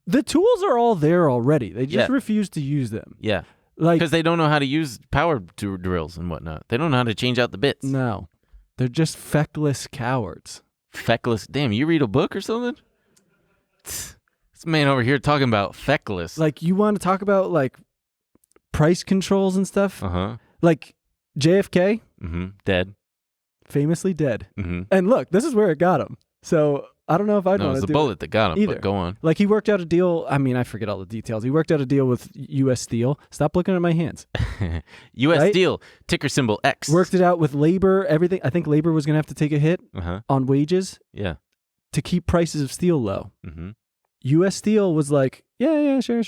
The tools are all there already. They just refuse to use them. Yeah. Like, because they don't know how to use power drills and whatnot. They don't know how to change out the bits. No. They're just feckless cowards. Feckless. Damn, you read a book or something? This man over here talking about feckless. Like, you want to talk about, like, price controls and stuff? Uh-huh. Like, JFK? Mm-hmm. Dead. Famously dead. Mm-hmm. And look, this is where it got him. So, I don't know if I'd want to do it. No, it was the bullet that got him, either. But go on. Like, he worked out a deal. I mean, I forget all the details. He worked out a deal with U.S. Steel. Stop looking at my hands. U.S. Right? Steel, ticker symbol X. Worked it out with labor, everything. I think labor was going to have to take a hit on wages to keep prices of steel low. Mm-hmm. U.S. Steel was like, yeah, sure.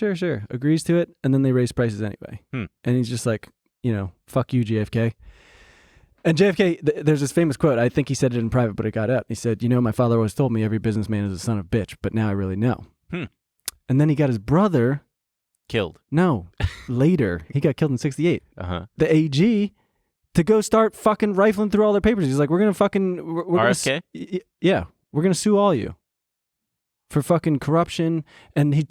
Agrees to it. And then they raised prices anyway. And he's just like, fuck you, JFK. And JFK, there's this famous quote. I think he said it in private, but it got out. He said, my father always told me every businessman is a son of a bitch, but now I really know. And then he got his brother... Killed. No, later. He got killed in 1968. The AG to go start fucking rifling through all their papers. He's like, we're going to fucking... RFK? Yeah, we're going to sue all you for fucking corruption. And he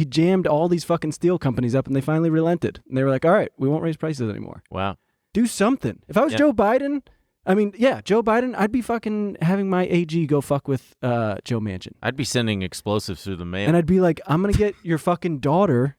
jammed all these fucking steel companies up and they finally relented. And they were like, all right, we won't raise prices anymore. Wow. Do something. If I was Joe Biden, Joe Biden, I'd be fucking having my AG go fuck with Joe Manchin. I'd be sending explosives through the mail. And I'd be like, I'm going to get your fucking daughter.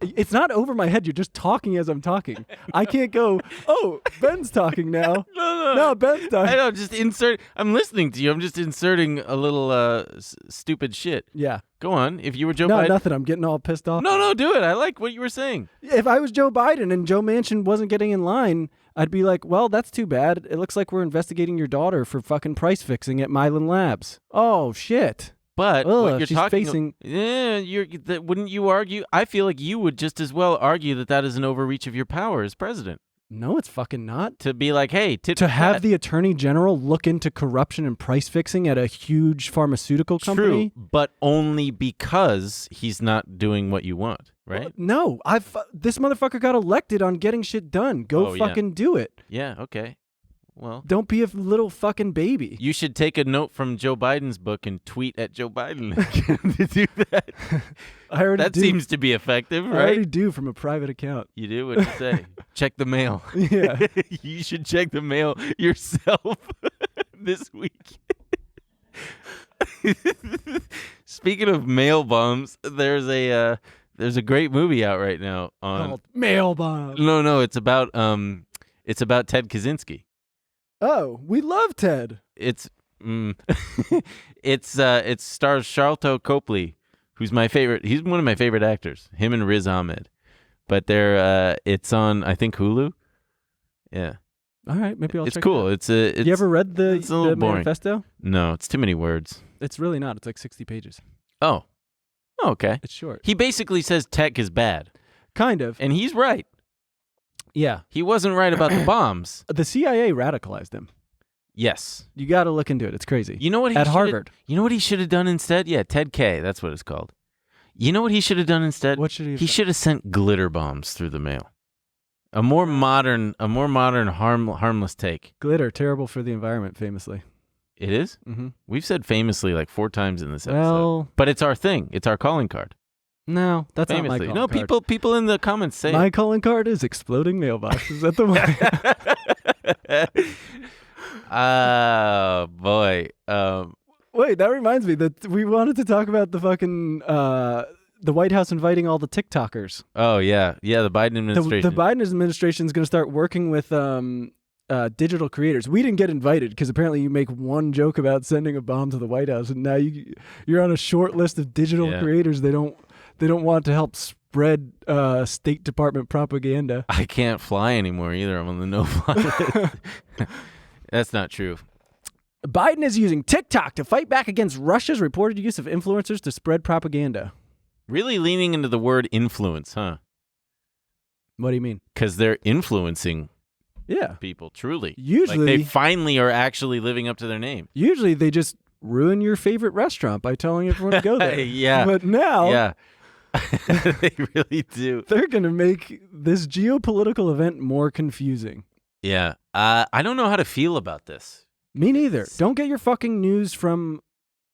It's not over my head. You're just talking as I'm talking. I can't go, oh, Ben's talking now. No, Ben's talking. I know, just insert. I'm listening to you. I'm just inserting a little stupid shit. Yeah. Go on. If you were Joe Biden. No, nothing. I'm getting all pissed off. No, do it. I like what you were saying. If I was Joe Biden and Joe Manchin wasn't getting in line, I'd be like, well, that's too bad. It looks like we're investigating your daughter for fucking price fixing at Mylan Labs. Oh, shit. But what you're she's talking facing... wouldn't you argue? I feel like you would just as well argue that is an overreach of your power as president. No, it's fucking not. To be like, hey, to have the attorney general look into corruption and price fixing at a huge pharmaceutical company. True, but only because he's not doing what you want, right? No, this motherfucker got elected on getting shit done. Go fucking do it. Yeah, okay. Well, don't be a little fucking baby. You should take a note from Joe Biden's book and tweet at Joe Biden to do that. That seems to be effective, right? I already do from a private account. You do? What'd you say? Check the mail. Yeah. You should check the mail yourself this week. Speaking of mail bombs, there's a great movie out right now on called Mail Bomb. No, it's about Ted Kaczynski. Oh, we love Ted. It stars Charlton Copley, who's my favorite. He's one of my favorite actors. Him and Riz Ahmed. But it's on, I think, Hulu. Yeah. All right, maybe I'll check cool. it out. You ever read the manifesto? No, it's too many words. It's really not. It's like 60 pages. Oh, okay. It's short. He basically says tech is bad. Kind of. And he's right. Yeah. He wasn't right about the bombs. The CIA radicalized him. Yes. You got to look into it. It's crazy. You know what? At Harvard. You know what he should have done instead? Yeah, Ted K. That's what it's called. You know what he should have done instead? What should he have He should have sent glitter bombs through the mail. A more modern, harmless take. Glitter, terrible for the environment, famously. It is? Mm-hmm. We've said famously like 4 times in this episode. Well, but it's our thing. It's our calling card. No, that's Famously. not my calling No, card. people in the comments say My calling card is exploding mailboxes at the moment. Oh, boy. Wait, that reminds me that we wanted to talk about the fucking the White House inviting all the TikTokers. Oh, yeah. Yeah, the Biden administration. The Biden administration is going to start working with digital creators. We didn't get invited because apparently you make one joke about sending a bomb to the White House, and now you're on a short list of digital creators. They don't want to help spread State Department propaganda. I can't fly anymore either. I'm on the no-fly list. That's not true. Biden is using TikTok to fight back against Russia's reported use of influencers to spread propaganda. Really leaning into the word influence, huh? What do you mean? Because they're influencing people, truly. Usually, like they finally are actually living up to their name. Usually they just ruin your favorite restaurant by telling everyone to go there. Yeah. But now... Yeah. They really do. They're going to make this geopolitical event more confusing. Yeah. I don't know how to feel about this. Me neither. Don't get your fucking news from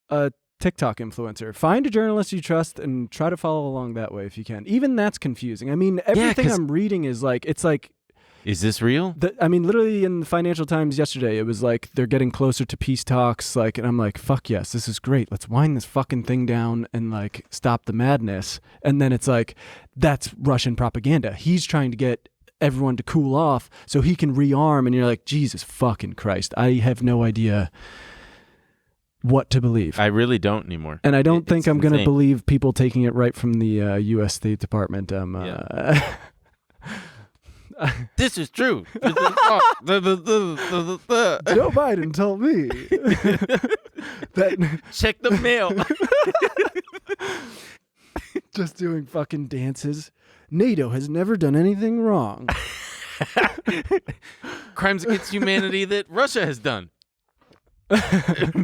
a TikTok influencer. Find a journalist you trust and try to follow along that way if you can. Even that's confusing. I mean, everything I'm reading is like, it's like... Is this real? I mean, literally in the Financial Times yesterday, it was like they're getting closer to peace talks. Like, and I'm like, fuck yes, this is great. Let's wind this fucking thing down and like stop the madness. And then it's like, that's Russian propaganda. He's trying to get everyone to cool off so he can rearm. And you're like, Jesus fucking Christ. I have no idea what to believe. I really don't anymore. And I don't think I'm going to believe people taking it right from the U.S. State Department. This is true. Joe Biden told me that check the mail. Just doing fucking dances. NATO has never done anything wrong. Crimes against humanity that Russia has done.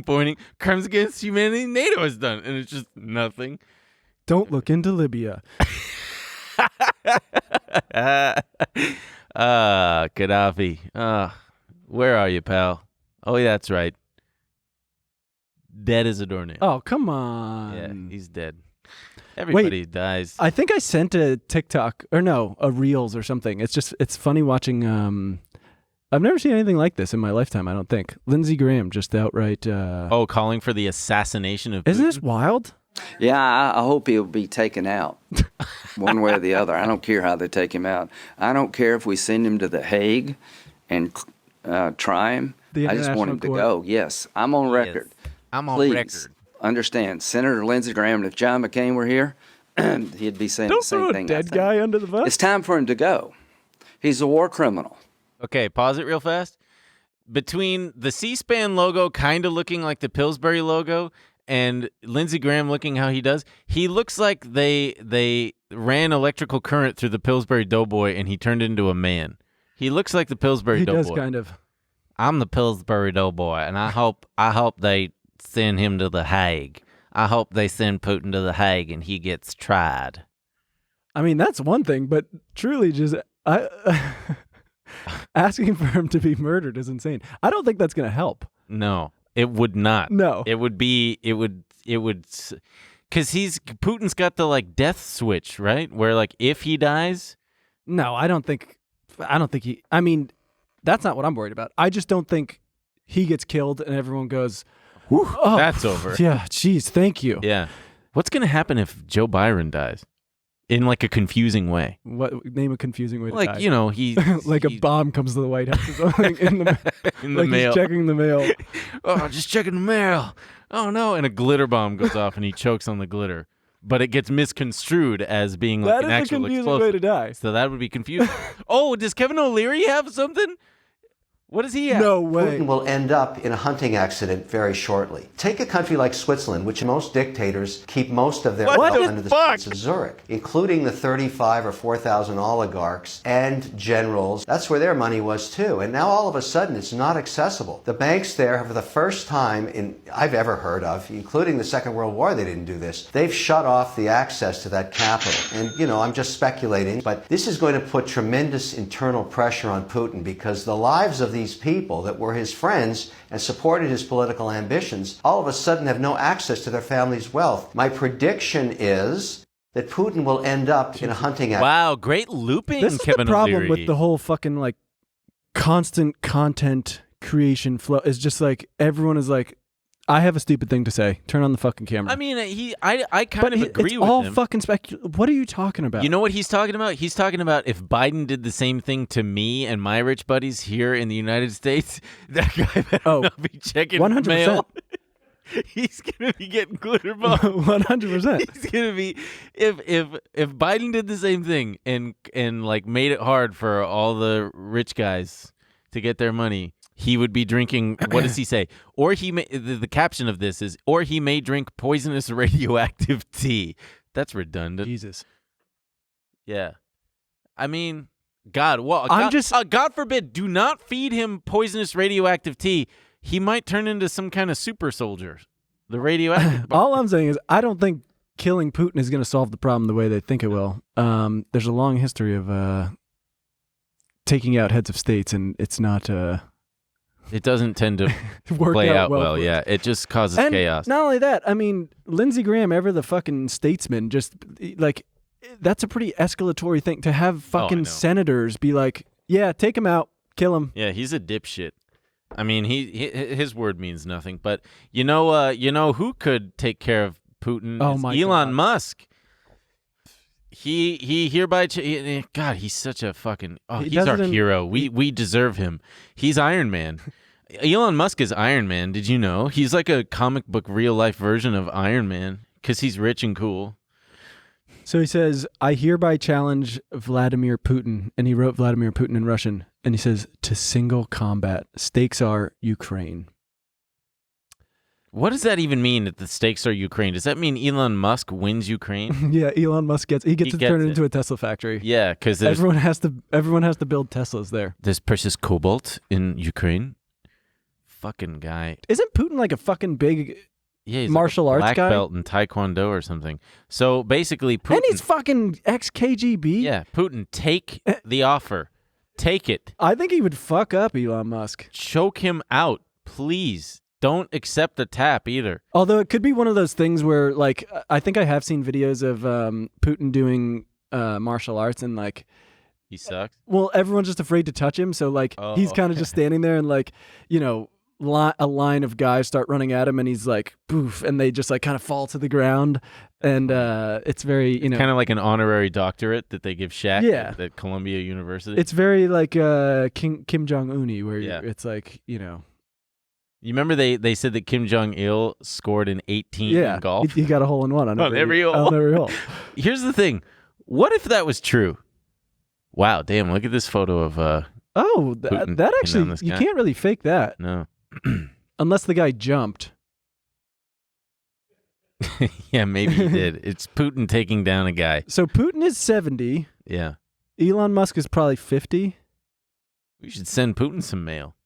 Pointing crimes against humanity NATO has done, and it's just nothing. Don't look into Libya. Gaddafi. Where are you, pal? Oh, yeah, that's right. Dead as a doornail. Oh, come on. Yeah, he's dead. Everybody dies. I think I sent a TikTok, or no, a Reels or something. It's funny watching, I've never seen anything like this in my lifetime, I don't think. Lindsey Graham just outright... calling for the assassination of Putin? Isn't this wild? Yeah, I hope he'll be taken out one way or the other. I don't care how they take him out. I don't care if we send him to The Hague and try him. I just want him to go. Yes, I'm on record. I'm on Please record. Understand, Senator Lindsey Graham, if John McCain were here, he'd be saying the same thing. Don't throw a dead guy under the bus. It's time for him to go. He's a war criminal. Okay, pause it real fast. Between the C-SPAN logo kind of looking like the Pillsbury logo and Lindsey Graham looking how he does, he looks like they ran electrical current through the Pillsbury Doughboy and he turned into a man. He looks like the Pillsbury Doughboy. He does kind of. I'm the Pillsbury Doughboy, and I hope they send him to The Hague. I hope they send Putin to The Hague and he gets tried. I mean, that's one thing, but truly just asking for him to be murdered is insane. I don't think that's going to help. No. It would not. No. It would, because Putin's got the like death switch, right? Where like if he dies. No, I don't think he, I mean, that's not what I'm worried about. I just don't think he gets killed and everyone goes, oh, that's over. Yeah, geez, thank you. Yeah. What's going to happen if Joe Byron dies? In like a confusing way. What name a confusing way to die? Like, you know, he like a bomb comes to the White House or something in the like mail. He's checking the mail. Oh, just checking the mail. Oh no, and a glitter bomb goes off and he chokes on the glitter. But it gets misconstrued as being like an actual explosive. That is a confusing way to die. So that would be confusing. Oh, does Kevin O'Leary have something? What does he have? No way. Putin will end up in a hunting accident very shortly. Take a country like Switzerland, which most dictators keep most of their wealth under the streets of Zurich, including the 35 or 4,000 oligarchs and generals. That's where their money was too. And now all of a sudden it's not accessible. The banks there, for the first time I've ever heard of, including the Second World War, they didn't do this. They've shut off the access to that capital. And, you know, I'm just speculating, but this is going to put tremendous internal pressure on Putin because the lives of these people that were his friends and supported his political ambitions all of a sudden have no access to their family's wealth. My prediction is that Putin will end up in a hunting accident. Wow, great looping, This Kevin is the problem O'Leary. with the whole fucking like constant content creation flow. It's just like everyone is like, I have a stupid thing to say. Turn on the fucking camera. I mean, I kind of agree it's with all him. fucking What are you talking about? You know what he's talking about? He's talking about if Biden did the same thing to me and my rich buddies here in the United States, that guy better not be checking 100%. mail. He's gonna be getting glitter bombed. 100%. He's gonna be if Biden did the same thing and like made it hard for all the rich guys to get their money, he would be drinking. What does he say? Or he may. The caption of this is, or he may drink poisonous radioactive tea. That's redundant. Jesus. Yeah, I mean, God. Well, God forbid, do not feed him poisonous radioactive tea. He might turn into some kind of super soldier. The radioactive. All I'm saying is, I don't think killing Putin is going to solve the problem the way they think it will. There's a long history of taking out heads of states, and it's not. It doesn't tend to work play out well. for Yeah, it just causes and chaos. Not only that, I mean, Lindsey Graham, ever the fucking statesman, just like that's a pretty escalatory thing to have fucking senators be like, yeah, take him out, kill him. Yeah, he's a dipshit. I mean, his word means nothing. But you know who could take care of Putin? Oh my Elon God. Musk. He hereby God, he's such a fucking he's our hero. We deserve him. He's Iron Man. Elon Musk is Iron Man. Did you know? He's like a comic book real life version of Iron Man because he's rich and cool. So he says, I hereby challenge Vladimir Putin, and he wrote Vladimir Putin in Russian, and he says, to single combat. Stakes are Ukraine. What does that even mean that the stakes are Ukraine? Does that mean Elon Musk wins Ukraine? Yeah, Elon Musk gets to turn it into a Tesla factory. Yeah, because everyone has to build Teslas there. There's precious cobalt in Ukraine. Fucking guy. Isn't Putin like a fucking big he's martial like a arts guy? black belt in Taekwondo or something. So basically, Putin. And he's fucking ex-KGB. Yeah, Putin, take the offer. Take it. I think he would fuck up Elon Musk. Choke him out, please. Don't accept the tap either. Although it could be one of those things where, like, I think I have seen videos of Putin doing martial arts and, like... He sucks? Well, everyone's just afraid to touch him, so, like, he's kind of just standing there and, like, you know, a line of guys start running at him and he's like, poof, and they just, like, kind of fall to the ground. And it's very, you know... kind of like an honorary doctorate that they give Shaq at Columbia University. It's very, like, Kim Jong-un-y, where it's like, you know... You remember they said that Kim Jong-il scored an 18 in golf? He got a hole-in-one on every hole. Here's the thing. What if that was true? Wow, damn, look at this photo of Putin that actually, you can't really fake that. No. Unless the guy jumped. Yeah, maybe he did. It's Putin taking down a guy. So Putin is 70. Yeah. Elon Musk is probably 50. We should send Putin some mail.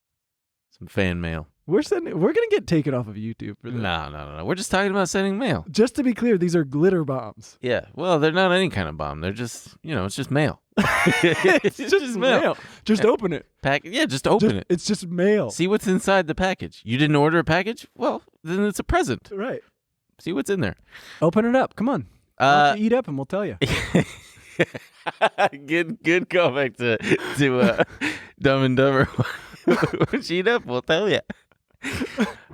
Some fan mail. We're gonna get taken off of YouTube for this. No. We're just talking about sending mail. Just to be clear, these are glitter bombs. Yeah. Well, they're not any kind of bomb. They're just, it's just mail. It's just mail. Just open it. Just open it. It's just mail. See what's inside the package. You didn't order a package? Well, then it's a present. Right. See what's in there. Open it up. Come on. Eat up and we'll tell you. Good callback to Dumb and Dumber. Eat up, we'll tell you.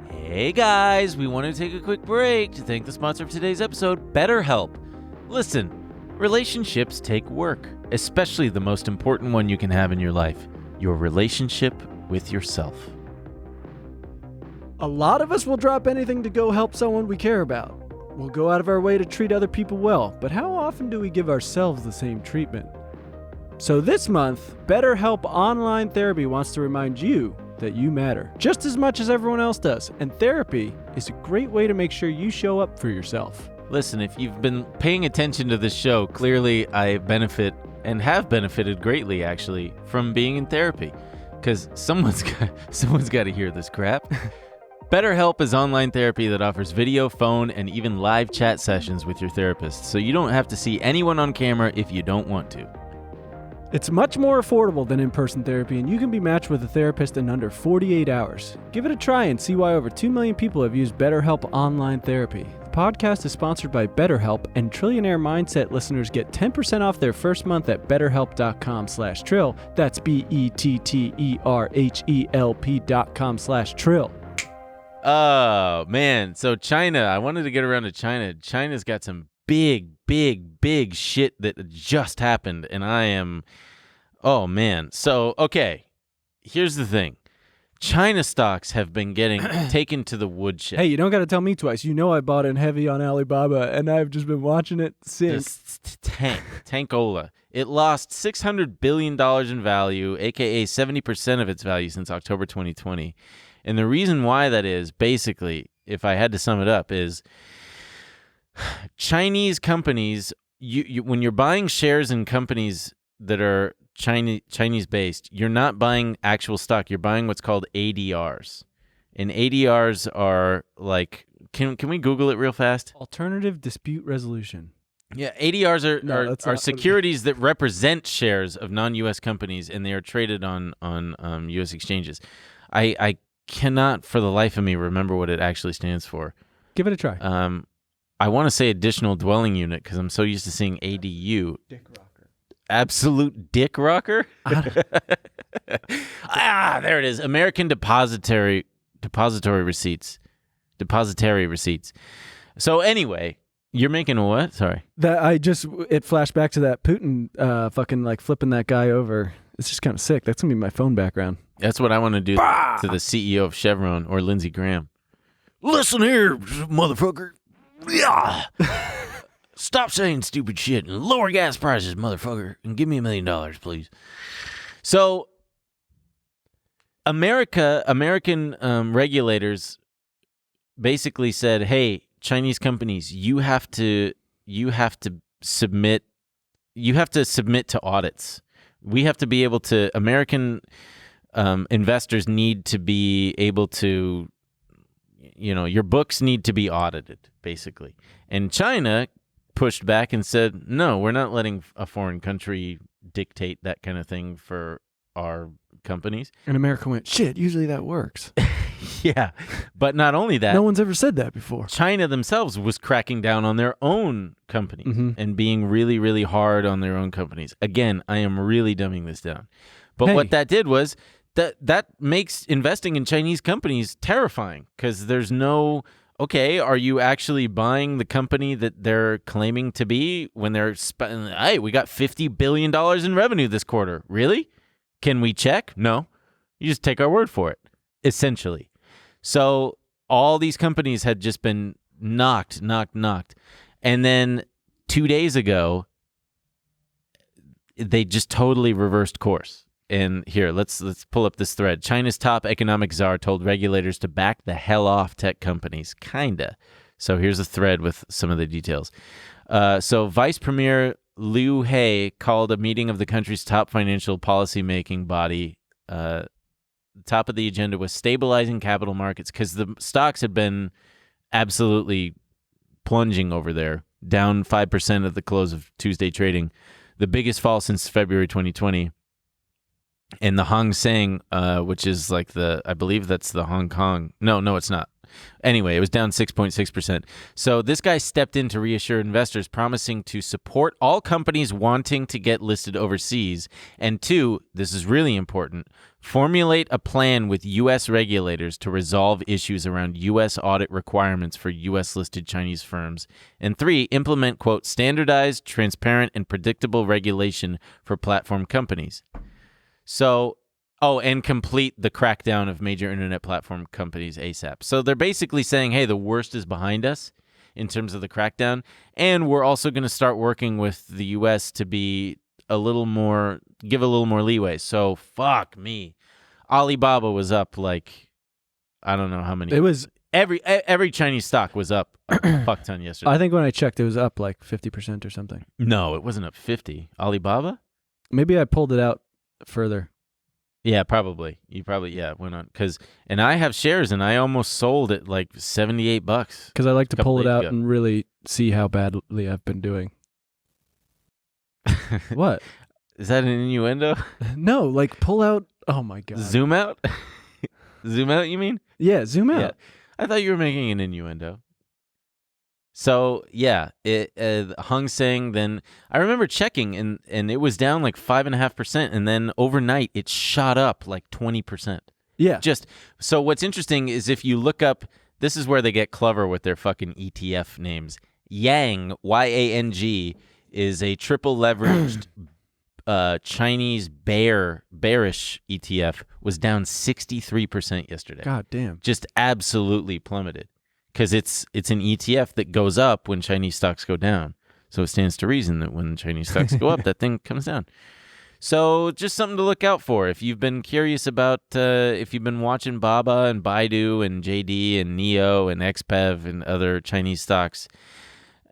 Hey guys, we want to take a quick break to thank the sponsor of today's episode, BetterHelp. Listen, relationships take work, especially the most important one you can have in your life, your relationship with yourself. A lot of us will drop anything to go help someone we care about. We'll go out of our way to treat other people well, but how often do we give ourselves the same treatment? So this month, BetterHelp Online Therapy wants to remind you that you matter just as much as everyone else does, and therapy is a great way to make sure you show up for yourself. Listen, if you've been paying attention to this show, clearly I benefit and have benefited greatly, actually, from being in therapy, because someone's got to hear this crap. BetterHelp is online therapy that offers video, phone, and even live chat sessions with your therapist, so you don't have to see anyone on camera if you don't want to. It's much more affordable than in-person therapy, and you can be matched with a therapist in under 48 hours. Give it a try and see why over 2 million people have used BetterHelp Online Therapy. The podcast is sponsored by BetterHelp, and Trillionaire Mindset listeners get 10% off their first month at betterhelp.com/trill. That's BETTERHELP.com/trill. Oh, man. So China, I wanted to get around to China. China's got some big shit that just happened, and I am, oh, man. So, okay, here's the thing. China stocks have been getting taken to the woodshed. Hey, you don't got to tell me twice. You know I bought in heavy on Alibaba, and I've just been watching it since. Tankola. It lost $600 billion in value, a.k.a. 70% of its value since October 2020. And the reason why that is, basically, if I had to sum it up, is Chinese companies, you when you're buying shares in companies that are Chinese-based, you're not buying actual stock. You're buying what's called ADRs. And ADRs are like, can we Google it real fast? Alternative dispute resolution. Yeah, ADRs are securities that represent shares of non-U.S. companies, and they are traded on U.S. exchanges. I cannot for the life of me remember what it actually stands for. Give it a try. I want to say additional dwelling unit because I'm so used to seeing ADU. Dick rocker. Absolute dick rocker? There it is. American depository receipts. Depository receipts. So anyway, you're making a what? Sorry. It flashed back to that Putin fucking like flipping that guy over. It's just kind of sick. That's going to be my phone background. That's what I want to do to the CEO of Chevron or Lindsey Graham. Listen here, motherfucker. Yeah. Stop saying stupid shit and lower gas prices, motherfucker, and give me $1 million, please. So, American regulators basically said, "Hey, Chinese companies, you have to submit to audits. We have to be able to. American investors need to be able to, your books need to be audited, basically." And China pushed back and said, no, we're not letting a foreign country dictate that kind of thing for our companies. And America went, shit, usually that works. Yeah, but not only that. No one's ever said that before. China themselves was cracking down on their own companies and being really, really hard on their own companies. Again, I am really dumbing this down. But what that did was that makes investing in Chinese companies terrifying because there's no... Okay, are you actually buying the company that they're claiming to be when they're hey, we got $50 billion in revenue this quarter. Really? Can we check? No. You just take our word for it, essentially. So all these companies had just been knocked. And then 2 days ago, they just totally reversed course. And here, let's pull up this thread. China's top economic czar told regulators to back the hell off tech companies. Kinda. So here's a thread with some of the details. So Vice Premier Liu He called a meeting of the country's top financial policy-making body. Top of the agenda was stabilizing capital markets because the stocks had been absolutely plunging over there, down 5% at the close of Tuesday trading, the biggest fall since February 2020. And the Hang Seng, which is like I believe that's the Hong Kong. No, it's not. Anyway, it was down 6.6%. So this guy stepped in to reassure investors, promising to support all companies wanting to get listed overseas. And two, this is really important, formulate a plan with U.S. regulators to resolve issues around U.S. audit requirements for U.S.-listed Chinese firms. And three, implement, quote, standardized, transparent, and predictable regulation for platform companies. So, and complete the crackdown of major internet platform companies ASAP. So they're basically saying, hey, the worst is behind us in terms of the crackdown, and we're also going to start working with the U.S. to be give a little more leeway. So, fuck me. Alibaba was up like, I don't know how many. It was... Every Chinese stock was up a fuck ton yesterday. I think when I checked, it was up like 50% or something. No, it wasn't up 50. Alibaba? Maybe I pulled it out further. Yeah, probably. You probably, went on. And I have shares, and I almost sold at like $78. Because I like to pull it out and really see how badly I've been doing. What? Is that an innuendo? No, like pull out. Oh my God. Zoom out? Zoom out, you mean? Yeah, zoom out. Yeah. I thought you were making an innuendo. So yeah, Hang Seng. Then I remember checking, and it was down like 5.5%, and then overnight it shot up like 20%. Yeah. Just so what's interesting is if you look up, this is where they get clever with their fucking ETF names. Yang, Y-A-N-G, is a triple leveraged Chinese bearish ETF, was down 63% yesterday. God damn. Just absolutely plummeted. Because it's an ETF that goes up when Chinese stocks go down. So it stands to reason that when Chinese stocks go up, that thing comes down. So just something to look out for. If you've been curious about, if you've been watching Baba and Baidu and JD and NEO and XPEV and other Chinese stocks,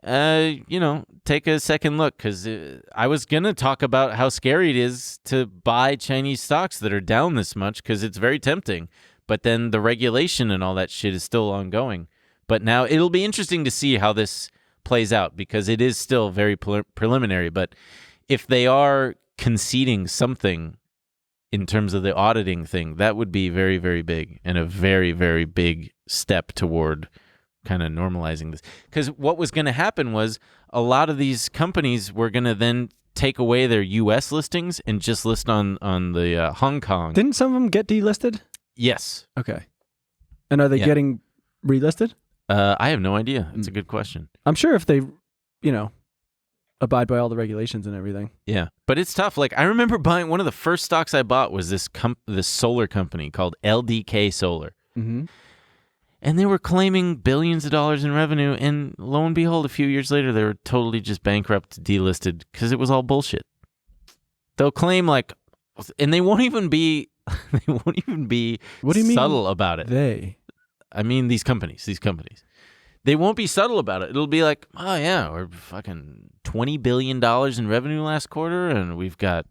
take a second look. Because I was going to talk about how scary it is to buy Chinese stocks that are down this much because it's very tempting. But then the regulation and all that shit is still ongoing. But now it'll be interesting to see how this plays out because it is still very preliminary. But if they are conceding something in terms of the auditing thing, that would be very, very big and a very, very big step toward kind of normalizing this. Because what was going to happen was a lot of these companies were going to then take away their U.S. listings and just list on the Hong Kong. Didn't some of them get delisted? Yes. Okay. And are they getting relisted? I have no idea. It's a good question. I'm sure if they, abide by all the regulations and everything. Yeah, but it's tough. Like I remember buying one of the first stocks I bought was this solar company called LDK Solar, and they were claiming billions of dollars in revenue, and lo and behold, a few years later, they were totally just bankrupt, delisted because it was all bullshit. They'll claim and they won't even be. They won't even be subtle about it. I mean, these companies, they won't be subtle about it. It'll be like, oh yeah, we're fucking $20 billion in revenue last quarter, and we've got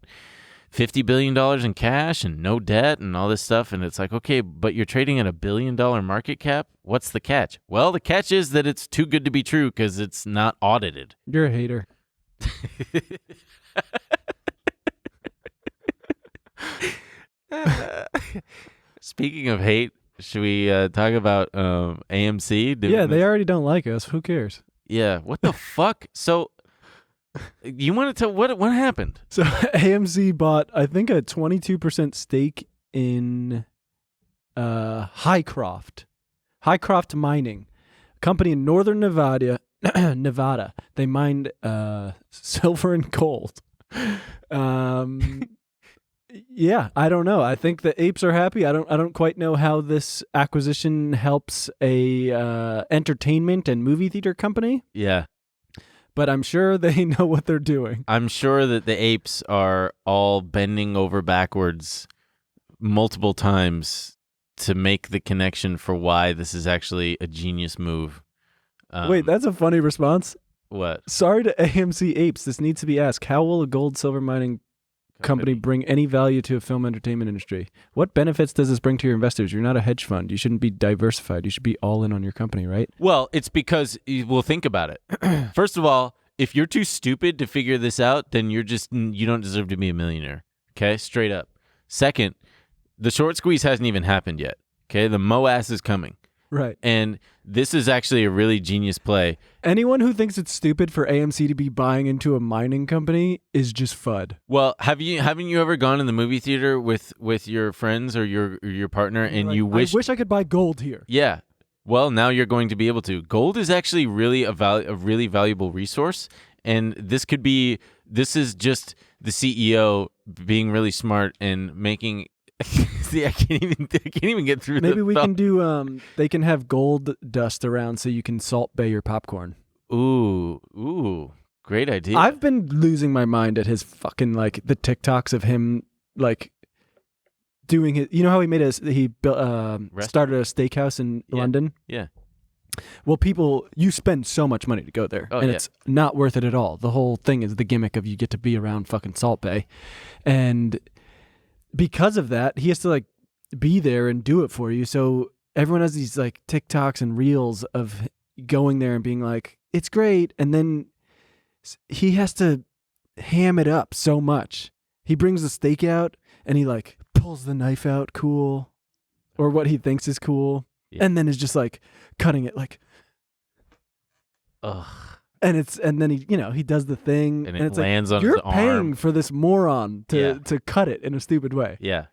$50 billion in cash and no debt and all this stuff. And it's like, okay, but you're trading at $1 billion market cap. What's the catch? Well, the catch is that it's too good to be true because it's not audited. You're a hater. Speaking of hate, should we talk about AMC? They already don't like us. Who cares? Yeah. What the fuck? So you want to tell what happened? So AMC bought, I think, a 22% stake in Highcroft Mining, a company in northern Nevada. They mined silver and gold. Yeah, I don't know. I think the apes are happy. I don't quite know how this acquisition helps a entertainment and movie theater company. Yeah. But I'm sure they know what they're doing. I'm sure that the apes are all bending over backwards multiple times to make the connection for why this is actually a genius move. Wait, that's a funny response. What? Sorry to AMC apes. This needs to be asked. How will a gold silver mining company bring any value to a film entertainment industry? What benefits does this bring to your investors? You're not a hedge fund. You shouldn't be diversified. You should be all in on your company, right? Well, it's because, well, think about it. First of all, if you're too stupid to figure this out, then you don't deserve to be a millionaire. Okay? Straight up. Second, the short squeeze hasn't even happened yet. Okay? The MOAS is coming. Right. And this is actually a really genius play. Anyone who thinks it's stupid for AMC to be buying into a mining company is just FUD. Well, haven't you ever gone in the movie theater with your friends or your partner and you wish I wish I could buy gold here. Yeah. Well, now you're going to be able to. Gold is actually really a really valuable resource, and this is just the CEO being really smart and making See, I can't even get through. Maybe we can do. They can have gold dust around so you can Salt Bay your popcorn. Ooh, great idea. I've been losing my mind at his fucking the TikToks of him doing his. You know how he started a steakhouse in London. Yeah. Well, you spend so much money to go there, it's not worth it at all. The whole thing is the gimmick of you get to be around fucking Salt Bay, and because of that, he has to be there and do it for you. So everyone has these TikToks and reels of going there and being like, it's great. And then he has to ham it up so much. He brings the steak out and he pulls the knife out cool, or what he thinks is cool. Yeah. And then is just cutting it Ugh. And then he does the thing and it it's lands like, on you're his paying arm. for this moron to cut it in a stupid way. Yeah.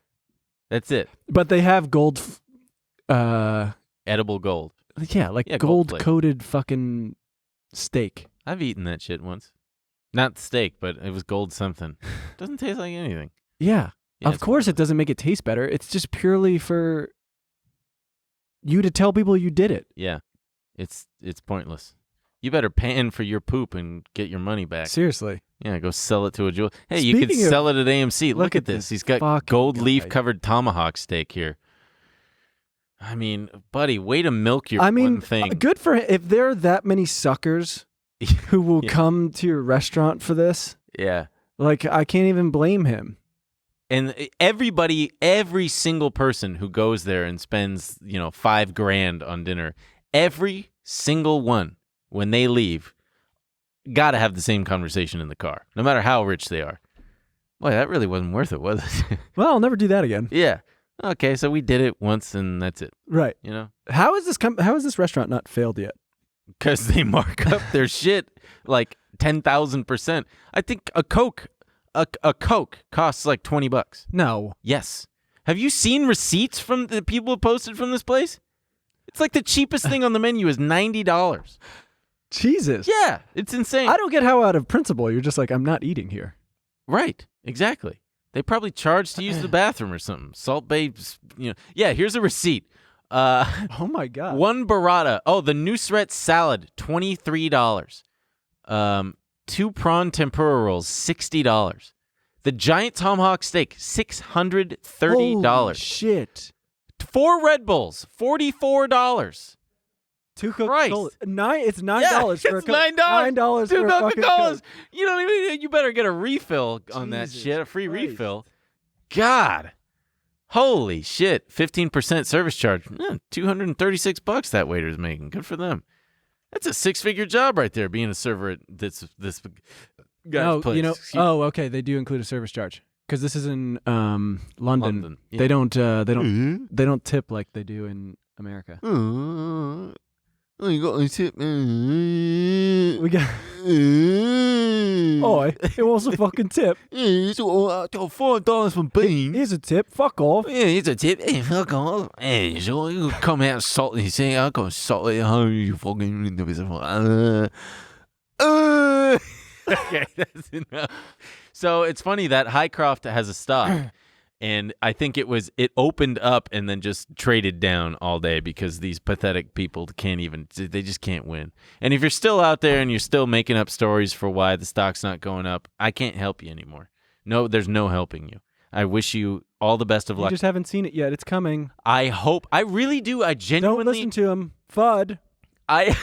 That's it. But they have gold Edible gold. Yeah, gold coated fucking steak. I've eaten that shit once. Not steak, but it was gold something. Doesn't taste like anything. Yeah. Of course it doesn't make it taste better. It's just purely for you to tell people you did it. Yeah. It's pointless. You better pan for your poop and get your money back. Seriously. Yeah, go sell it to a jeweler. Hey, you could sell it at AMC. Look at this. He's got gold leaf-covered tomahawk steak here. I mean, buddy, way to milk your one thing. Good for him. If there are that many suckers who will come to your restaurant for this, I can't even blame him. And every single person who goes there and spends, $5,000 on dinner, every single one, when they leave, got to have the same conversation in the car, no matter how rich they are. Boy, that really wasn't worth it, was it? Well, I'll never do that again. Yeah. Okay, so we did it once and that's it. Right. How is this restaurant not failed yet? Because they mark up their shit like 10,000%. I think a Coke costs like $20. No. Yes. Have you seen receipts from the people who posted from this place? It's like the cheapest thing on the menu is $90. Jesus. Yeah, it's insane. I don't get how out of principle you're just like, I'm not eating here. Right. Exactly. They probably charge to use the bathroom or something. Salt Bay, Yeah, here's a receipt. Oh my God. One burrata. Oh, the Nusret salad, $23. 2 prawn tempura rolls, $60. The giant tomahawk steak, $630. Holy shit. 4 Red Bulls, $44. 2 Coca-Cola. It's $9 for a Coke. $9. $9 2 for a fucking Coca-Colas. Coke. You better get a refill on that shit, a free refill. God. Holy shit. 15% service charge. $236 that waiter's making. Good for them. That's a 6-figure job right there, being a server at this guy's place. Okay, they do include a service charge. Because this is in London. Yeah. They don't tip like they do in America. Oh, you got a tip. We got. It was a fucking tip. It's $5 for beans. Here's a tip. Fuck off. Yeah, here's a tip. Hey, fuck off. Hey, so you come out salty. Say, I got salt at home. You fucking. Okay, that's enough. So it's funny that Highcroft has a stock. And I think it opened up and then just traded down all day because these pathetic people they just can't win. And if you're still out there and you're still making up stories for why the stock's not going up, I can't help you anymore. No, there's no helping you. I wish you all the best of luck. You just haven't seen it yet. It's coming. I hope. I really do. I genuinely. Don't listen to him. FUD. I'm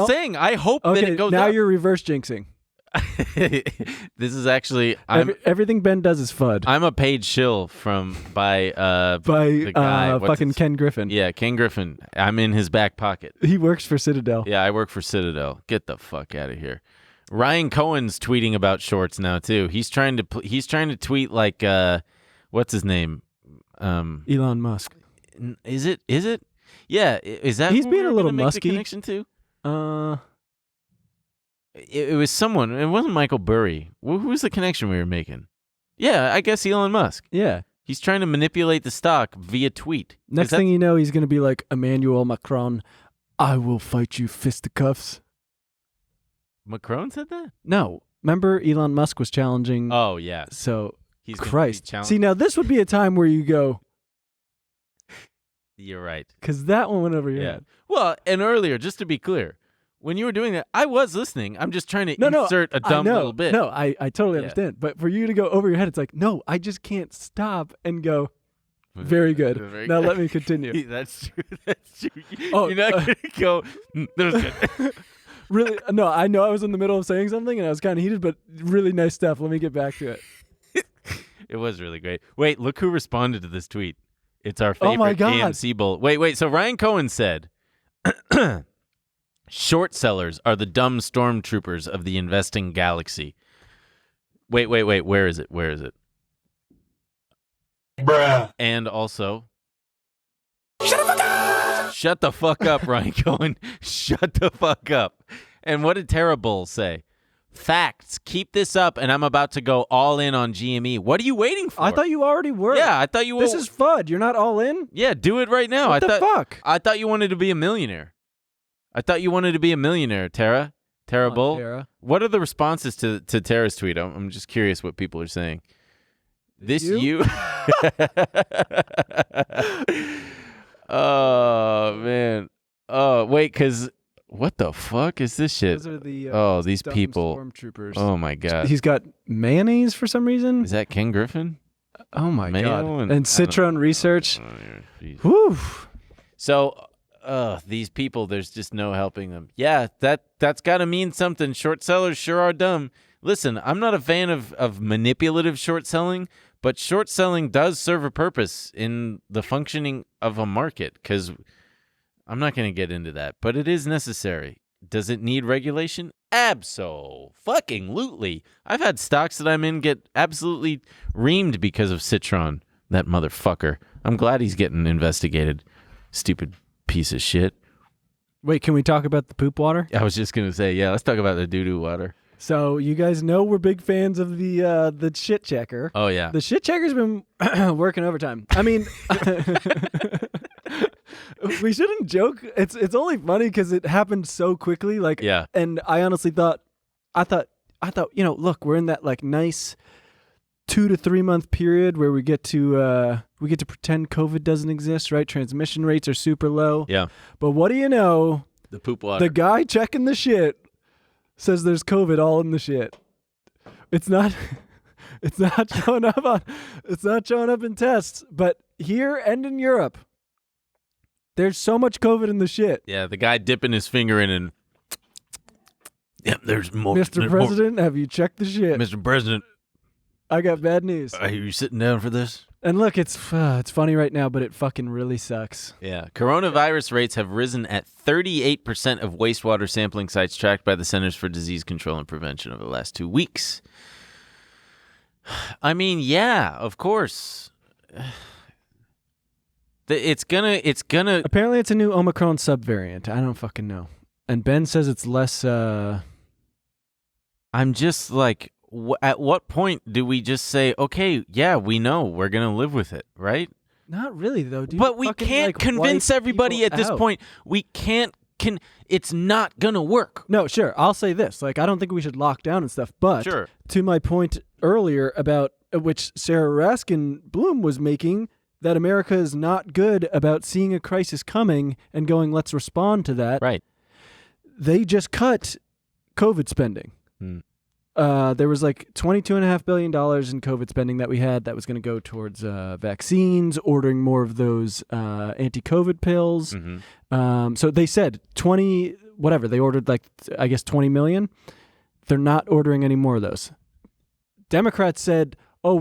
saying I hope that it goes now up. You're reverse jinxing. This is actually everything Ben does is FUD. I'm a paid shill by the guy fucking Ken Griffin. Yeah, Ken Griffin. I'm in his back pocket. He works for Citadel. Yeah, I work for Citadel. Get the fuck out of here. Ryan Cohen's tweeting about shorts now too. He's trying to tweet like what's his name? Elon Musk. Is it? Yeah, is that? He's being a little musky. The connection to? It was someone. It wasn't Michael Burry. Who was the connection we were making? Yeah, I guess Elon Musk. Yeah. He's trying to manipulate the stock via tweet. Next thing you know, he's going to be like Emmanuel Macron, I will fight you fisticuffs. Macron said that? No. Remember Elon Musk was challenging. Oh, yeah. So, he's Christ. See, now this would be a time where you go. You're right. Because that one went over your head. Well, and earlier, just to be clear, when you were doing that, I was listening. I'm just trying to insert a dumb little bit. No, I totally understand. But for you to go over your head, it's like, no, I just can't stop and go, very good. Now let me continue. That's true. You're not going to go, that was good. Really? No, I know I was in the middle of saying something and I was kind of heated, but really nice stuff. Let me get back to it. It was really great. Wait, look who responded to this tweet. It's our favorite AMC bull. Wait. So Ryan Cohen said, short sellers are the dumb stormtroopers of the investing galaxy. Wait. Where is it? Bruh. And also, Shut the fuck up, Ryan Cohen. Shut the fuck up. And what did Tara Bull say? Facts. Keep this up, and I'm about to go all in on GME. What are you waiting for? I thought you already were. Yeah, I thought you were. This is FUD. You're not all in? Yeah, do it right now. What the fuck? I thought you wanted to be a millionaire. Tara. Tara Bull. Tara. What are the responses to Tara's tweet? I'm just curious what people are saying. This you? Oh, man. Oh, wait, because what the fuck is this shit? Those are the these people. Stormtroopers. Oh, my God. He's got mayonnaise for some reason. Is that Ken Griffin? Oh, my Mayo God. And Citron Research. Whew. So, these people, there's just no helping them. Yeah, that's got to mean something. Short sellers sure are dumb. Listen, I'm not a fan of manipulative short selling, but short selling does serve a purpose in the functioning of a market, because I'm not going to get into that, but it is necessary. Does it need regulation? Abso-fucking-lutely. I've had stocks that I'm in get absolutely reamed because of Citron, that motherfucker. I'm glad he's getting investigated. Stupid piece of shit. Wait, can we talk about the poop water? I was just going to say, yeah, let's talk about the doo-doo water. So you guys know we're big fans of the shit checker. Oh, yeah. The shit checker's been working overtime. I mean, we shouldn't joke. It's only funny because it happened so quickly. Like, yeah. And I honestly thought, look, we're in that like nice 2 to 3 month period where we get to pretend COVID doesn't exist, right? Transmission rates are super low. Yeah. But what do you know? The poop water. The guy checking the shit says there's COVID all in the shit. It's not showing up in tests, but here and in Europe, there's so much COVID in the shit. Yeah, the guy dipping his finger in and there's more. Mr. President, have you checked the shit? Mr. President, I got bad news. are you sitting down for this? And look, it's funny right now, but it fucking really sucks. Yeah. Coronavirus rates have risen at 38% of wastewater sampling sites tracked by the Centers for Disease Control and Prevention over the last 2 weeks. I mean, yeah, of course. It's gonna. Apparently, it's a new Omicron subvariant. I don't fucking know. And Ben says it's less. I'm just like, at what point do we just say, okay, yeah, we know, we're gonna live with it, right? Not really, though, dude. But we can't convince everybody at this point. We can't. It's not gonna work. No, sure. I'll say this: like, I don't think we should lock down and stuff. But sure. To my point earlier about which Sarah Raskin Bloom was making, that America is not good about seeing a crisis coming and going, let's respond to that. Right. They just cut COVID spending. There was like $22.5 billion in COVID spending that we had that was going to go towards vaccines, ordering more of those anti-COVID pills. Mm-hmm. So they said 20, whatever. They ordered like, I guess, 20 million. They're not ordering any more of those. Democrats said, oh,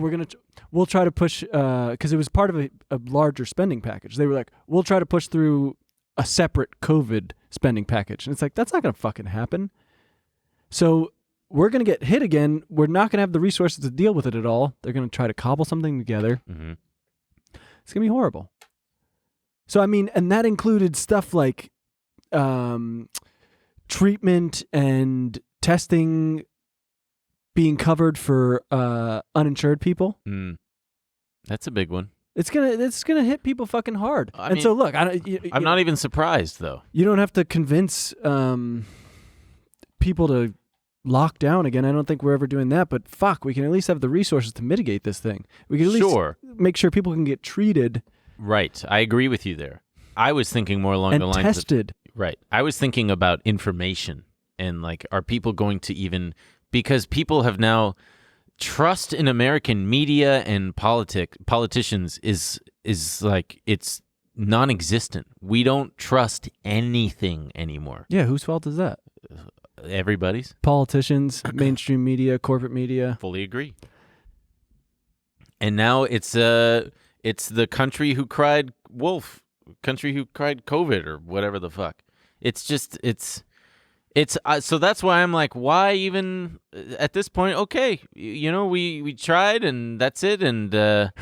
we'll try to push, because it was part of a larger spending package. They were like, we'll try to push through a separate COVID spending package. And it's like, that's not going to fucking happen. So we're going to get hit again. We're not going to have the resources to deal with it at all. They're going to try to cobble something together. Mm-hmm. It's going to be horrible. So, I mean, and that included stuff like treatment and testing being covered for uninsured people. That's a big one. It's gonna hit people fucking hard. I mean, so look, I'm not even surprised though. You don't have to convince people to lock down again. I don't think we're ever doing that. But fuck, we can at least have the resources to mitigate this thing. We can at least make sure people can get treated. Right, I agree with you there. I was thinking more along the lines tested. Right, I was thinking about information and like, are people going to even, because people have now. Trust in American media and politicians is like, it's non-existent. We don't trust anything anymore. Yeah, whose fault is that? Everybody's. Politicians, mainstream media, corporate media. Fully agree. And now it's the country who cried wolf, country who cried COVID or whatever the fuck. It's just so that's why I'm like, why even at this point? Okay, we tried and that's it. And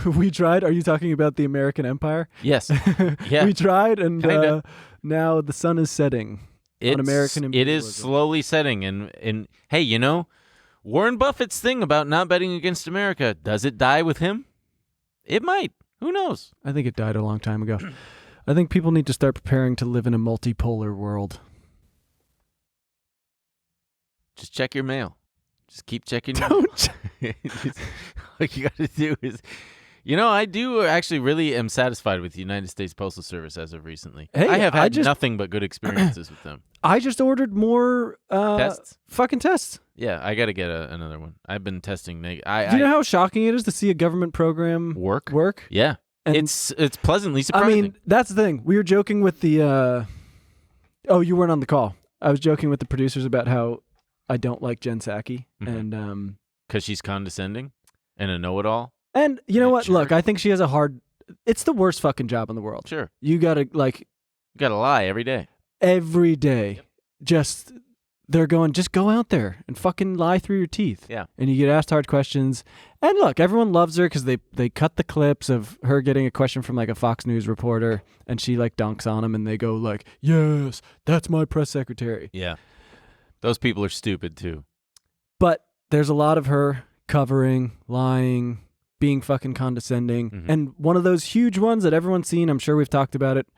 we tried. Are you talking about the American Empire? Yes. Yeah. We tried and Now the sun is setting on American imperialism. It is slowly setting. And hey, Warren Buffett's thing about not betting against America, does it die with him? It might. Who knows? I think it died a long time ago. I think people need to start preparing to live in a multipolar world. Just check your mail. Just keep checking your mail. What you got to do is... I do actually really am satisfied with the United States Postal Service as of recently. Hey, I have had nothing but good experiences with them. I just ordered more tests. Fucking tests. Yeah, I got to get another one. I've been testing. Do you know how shocking it is to see a government program work? Yeah, and it's pleasantly surprising. I mean, that's the thing. We were joking with the. Oh, you weren't on the call. I was joking with the producers about how I don't like Jen Psaki, and because she's condescending and a know-it-all. And you know what? Jerk. Look, I think she has it's the worst fucking job in the world. Sure. You gotta lie every day. Every day. They're going, just go out there and fucking lie through your teeth. Yeah. And you get asked hard questions. And look, everyone loves her because they cut the clips of her getting a question from a Fox News reporter and she dunks on him and they go yes, that's my press secretary. Yeah. Those people are stupid too. But there's a lot of her covering, lying, being fucking condescending. Mm-hmm. And one of those huge ones that everyone's seen, I'm sure we've talked about it,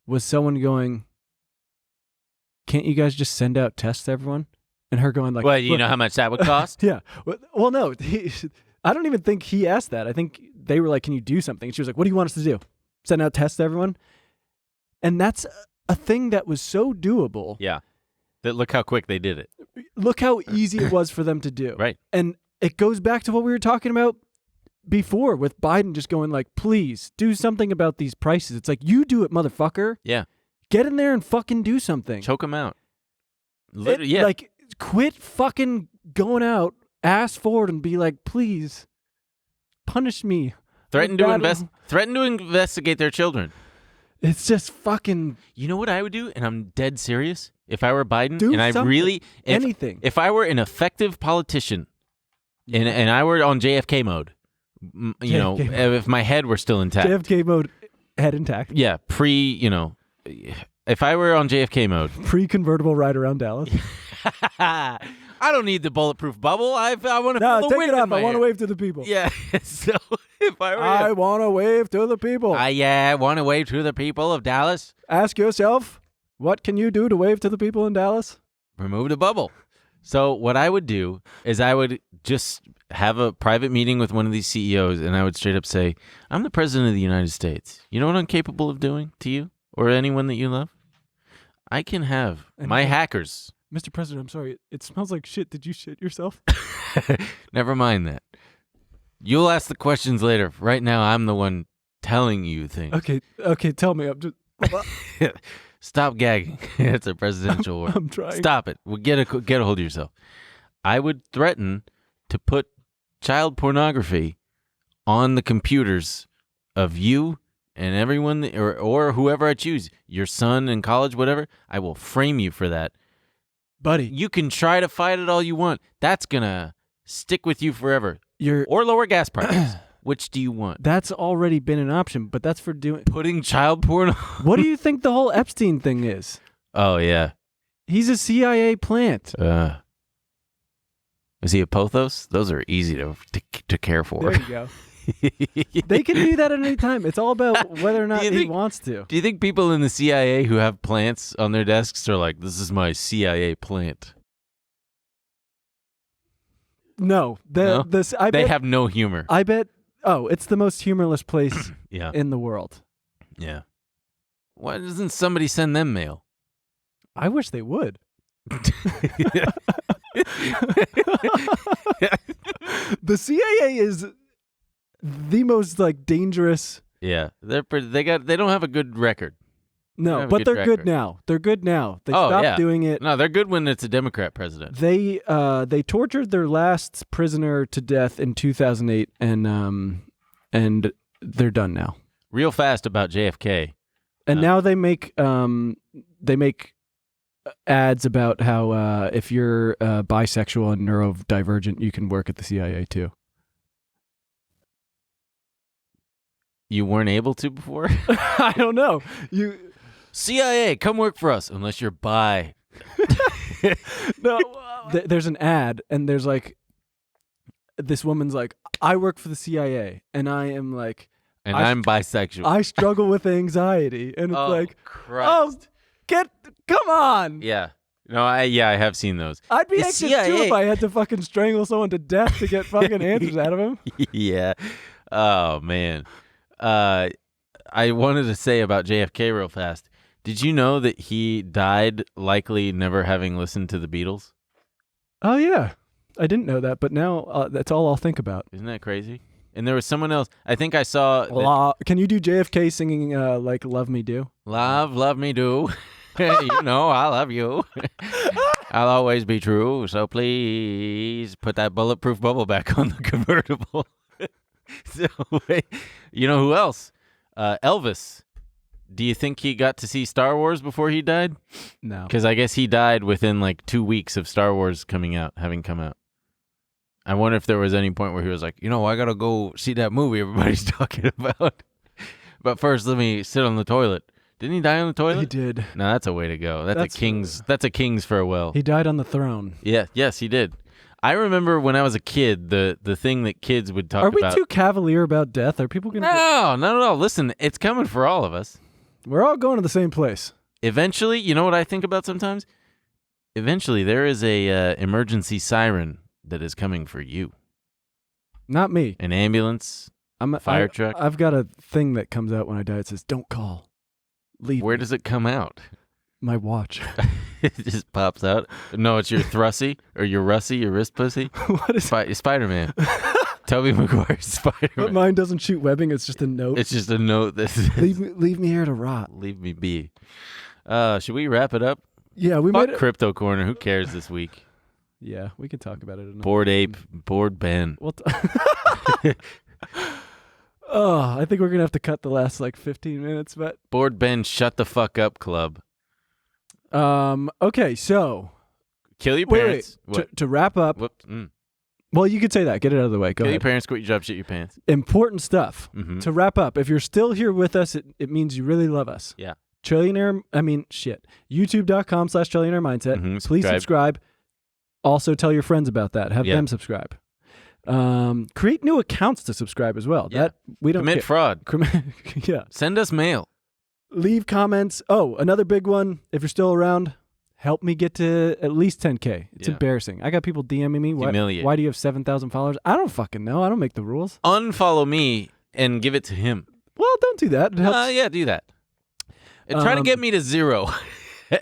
was someone going, can't you guys just send out tests to everyone? And her going well, you know how much that would cost? Yeah. Well, no, I don't even think he asked that. I think they were like, can you do something? And she was like, what do you want us to do? Send out tests to everyone? And that's a thing that was so doable. Yeah. Look how quick they did it. Look how easy it was for them to do. Right. And it goes back to what we were talking about before with Biden just going please do something about these prices. It's you do it, motherfucker. Yeah. Get in there and fucking do something. Choke them out. Yeah. Quit fucking going out, ass forward and be please punish me. Threaten to investigate their children. It's just fucking... You know what I would do? And I'm dead serious. If I were Biden anything. If I were an effective politician and I were on JFK mode, if my head were still intact. JFK mode, head intact. Yeah, if I were on JFK mode. Pre-convertible ride around Dallas. I don't need the bulletproof bubble. I want to feel the wind in my I want to hair. wave to the people. Yeah, so if I want to wave to the people. I want to wave to the people of Dallas. Ask yourself, what can you do to wave to the people in Dallas? Remove the bubble. So what I would do is I would just have a private meeting with one of these CEOs and I would straight up say, I'm the president of the United States. You know what I'm capable of doing to you or anyone that you love? I can have my hackers. Mr. President, I'm sorry. It smells like shit. Did you shit yourself? Never mind that. You'll ask the questions later. Right now, I'm the one telling you things. Okay. Tell me. I'm just... Stop gagging. It's a presidential war. I'm trying. Stop it. Get a hold of yourself. I would threaten to put child pornography on the computers of you and everyone, or whoever I choose, your son in college, whatever. I will frame you for that. Buddy. You can try to fight it all you want. That's going to stick with you forever. Or lower gas prices. Which do you want? That's already been an option, but that's for putting child porn on. What do you think the whole Epstein thing is? Oh, yeah. He's a CIA plant. Is he a Pothos? Those are easy to care for. There you go. They can do that at any time. It's all about whether or not he wants to. Do you think people in the CIA who have plants on their desks are like, this is my CIA plant? No. They have no humor. I bet. Oh, it's the most humorless place yeah. in the world. Yeah. Why doesn't somebody send them mail? I wish they would. The CIA is the most dangerous. Yeah, they don't have a good record. No, but they're good now. They're good now. They stopped doing it. No, they're good when it's a Democrat president. They tortured their last prisoner to death in 2008, and they're done now. Real fast about JFK. And now they make ads about how if you're bisexual and neurodivergent, you can work at the CIA too. You weren't able to before? I don't know. CIA, come work for us, unless you're bi. No, there's an ad, and there's like, this woman's like, I work for the CIA, and I am like, and I'm bisexual. I struggle with anxiety, and it's like, Christ. Come on. Yeah. No, I have seen those. I'd be anxious too if I had to fucking strangle someone to death to get fucking answers out of him. Yeah. Oh, man. I wanted to say about JFK real fast. Did you know that he died likely never having listened to the Beatles? Oh, yeah. I didn't know that, but now that's all I'll think about. Isn't that crazy? And there was someone else. I think I saw... Can you do JFK singing like Love Me Do? Love me do. You know I love you. I'll always be true, so please put that bulletproof bubble back on the convertible. So, you know who else? Elvis. Do you think he got to see Star Wars before he died? No. Because I guess he died within like 2 weeks of Star Wars having come out. I wonder if there was any point where he was like, I got to go see that movie everybody's talking about. But first, let me sit on the toilet. Didn't he die on the toilet? He did. No, that's a way to go. That's a king's farewell. He died on the throne. Yeah, yes, he did. I remember when I was a kid, the thing that kids would talk about. Are we too cavalier about death? Are people going to... No. Listen, it's coming for all of us. We're all going to the same place. Eventually, you know what I think about sometimes? Eventually, there is a emergency siren that is coming for you. Not me. An ambulance, fire truck. I've got a thing that comes out when I die. It says, don't call. Leave Where me. does it come out? My watch. It just pops out. No, it's your thrussy or your russy, your wrist pussy. What is Spider-Man. Tobey Maguire's Spider-Man. But mine doesn't shoot webbing. It's just a note. It's just a note that says, leave me here to rot. Leave me be. Should we wrap it up? Yeah, we Fuck might. Crypto Corner. Who cares this week? Yeah, we can talk about it. Bored Ape, Bored Ben. I think we're going to have to cut the last 15 minutes, but... Bored Ben, shut the fuck up club. Okay, so... Kill your parents. Wait. To wrap up... Whoops. Well, you could say that. Get it out of the way. Go ahead. Kill your parents, quit your job, shit your pants. Important stuff. Mm-hmm. To wrap up, if you're still here with us, it means you really love us. Yeah. YouTube.com/Trillionaire Mindset. Mm-hmm. Please subscribe. Also tell your friends about that. Have them subscribe. Create new accounts to subscribe as well. Yeah. That we don't commit fraud. Yeah. Send us mail. Leave comments. Oh, another big one. If you're still around, help me get to at least 10K. It's embarrassing. I got people DMing me. Why do you have 7,000 followers? I don't fucking know. I don't make the rules. Unfollow me and give it to him. Well, don't do that. It helps. Yeah, do that. And try to get me to 0.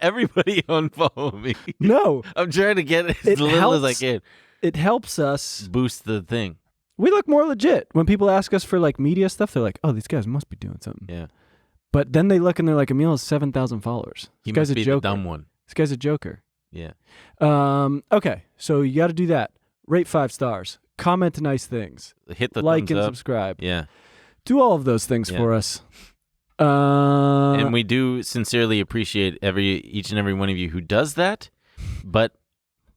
Everybody unfollow me. No. I'm trying to get as little as I can. It helps us boost the thing. We look more legit. When people ask us for media stuff, they're like, oh, these guys must be doing something. Yeah. But then they look and they're like, Emil has 7,000 followers. He this guy's must be a joker. the dumb one. This guy's a joker. Yeah. Okay, so you got to do that. Rate 5 stars. Comment nice things. Hit the like thumbs and up. subscribe. Yeah. Do all of those things for us. And we do sincerely appreciate each and every one of you who does that, but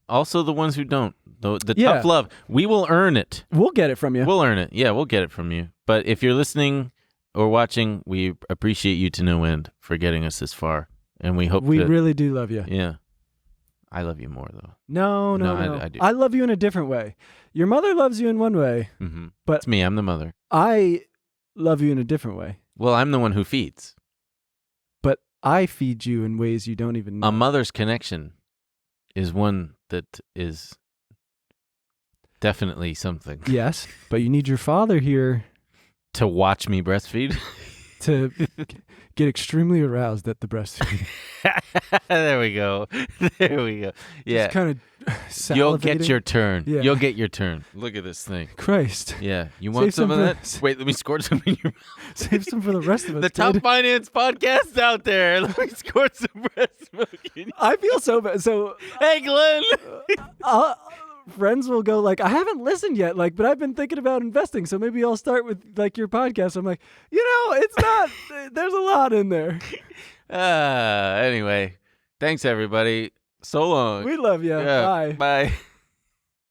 also the ones who don't. The tough love. We will earn it. We'll get it from you. We'll earn it. Yeah, we'll get it from you. But if you're listening or watching, we appreciate you to no end for getting us this far. And we hope we really do love you. Yeah. I love you more, though. No. I do. I love you in a different way. Your mother loves you in one way. Mm-hmm. But it's me. I'm the mother. I love you in a different way. Well, I'm the one who feeds. But I feed you in ways you don't even know. A mother's connection is one that is definitely something. Yes, but you need your father here. To watch me breastfeed? To get extremely aroused at the breastfeeding. There we go. Yeah. Just kind of salivating. You'll get your turn. Yeah. You'll get your turn. Look at this thing. Christ. Yeah. You want some of that? Wait, let me squirt some in your mouth. Save some for the rest of us. The top finance podcast out there. Let me squirt some breast milk in. I feel so bad. So, hey, Glenn. Friends will go I haven't listened yet, but I've been thinking about investing, so maybe I'll start with your podcast. I'm like, it's not, there's a lot in there. Anyway, thanks everybody. So long. We love you. Yeah, Bye. Bye.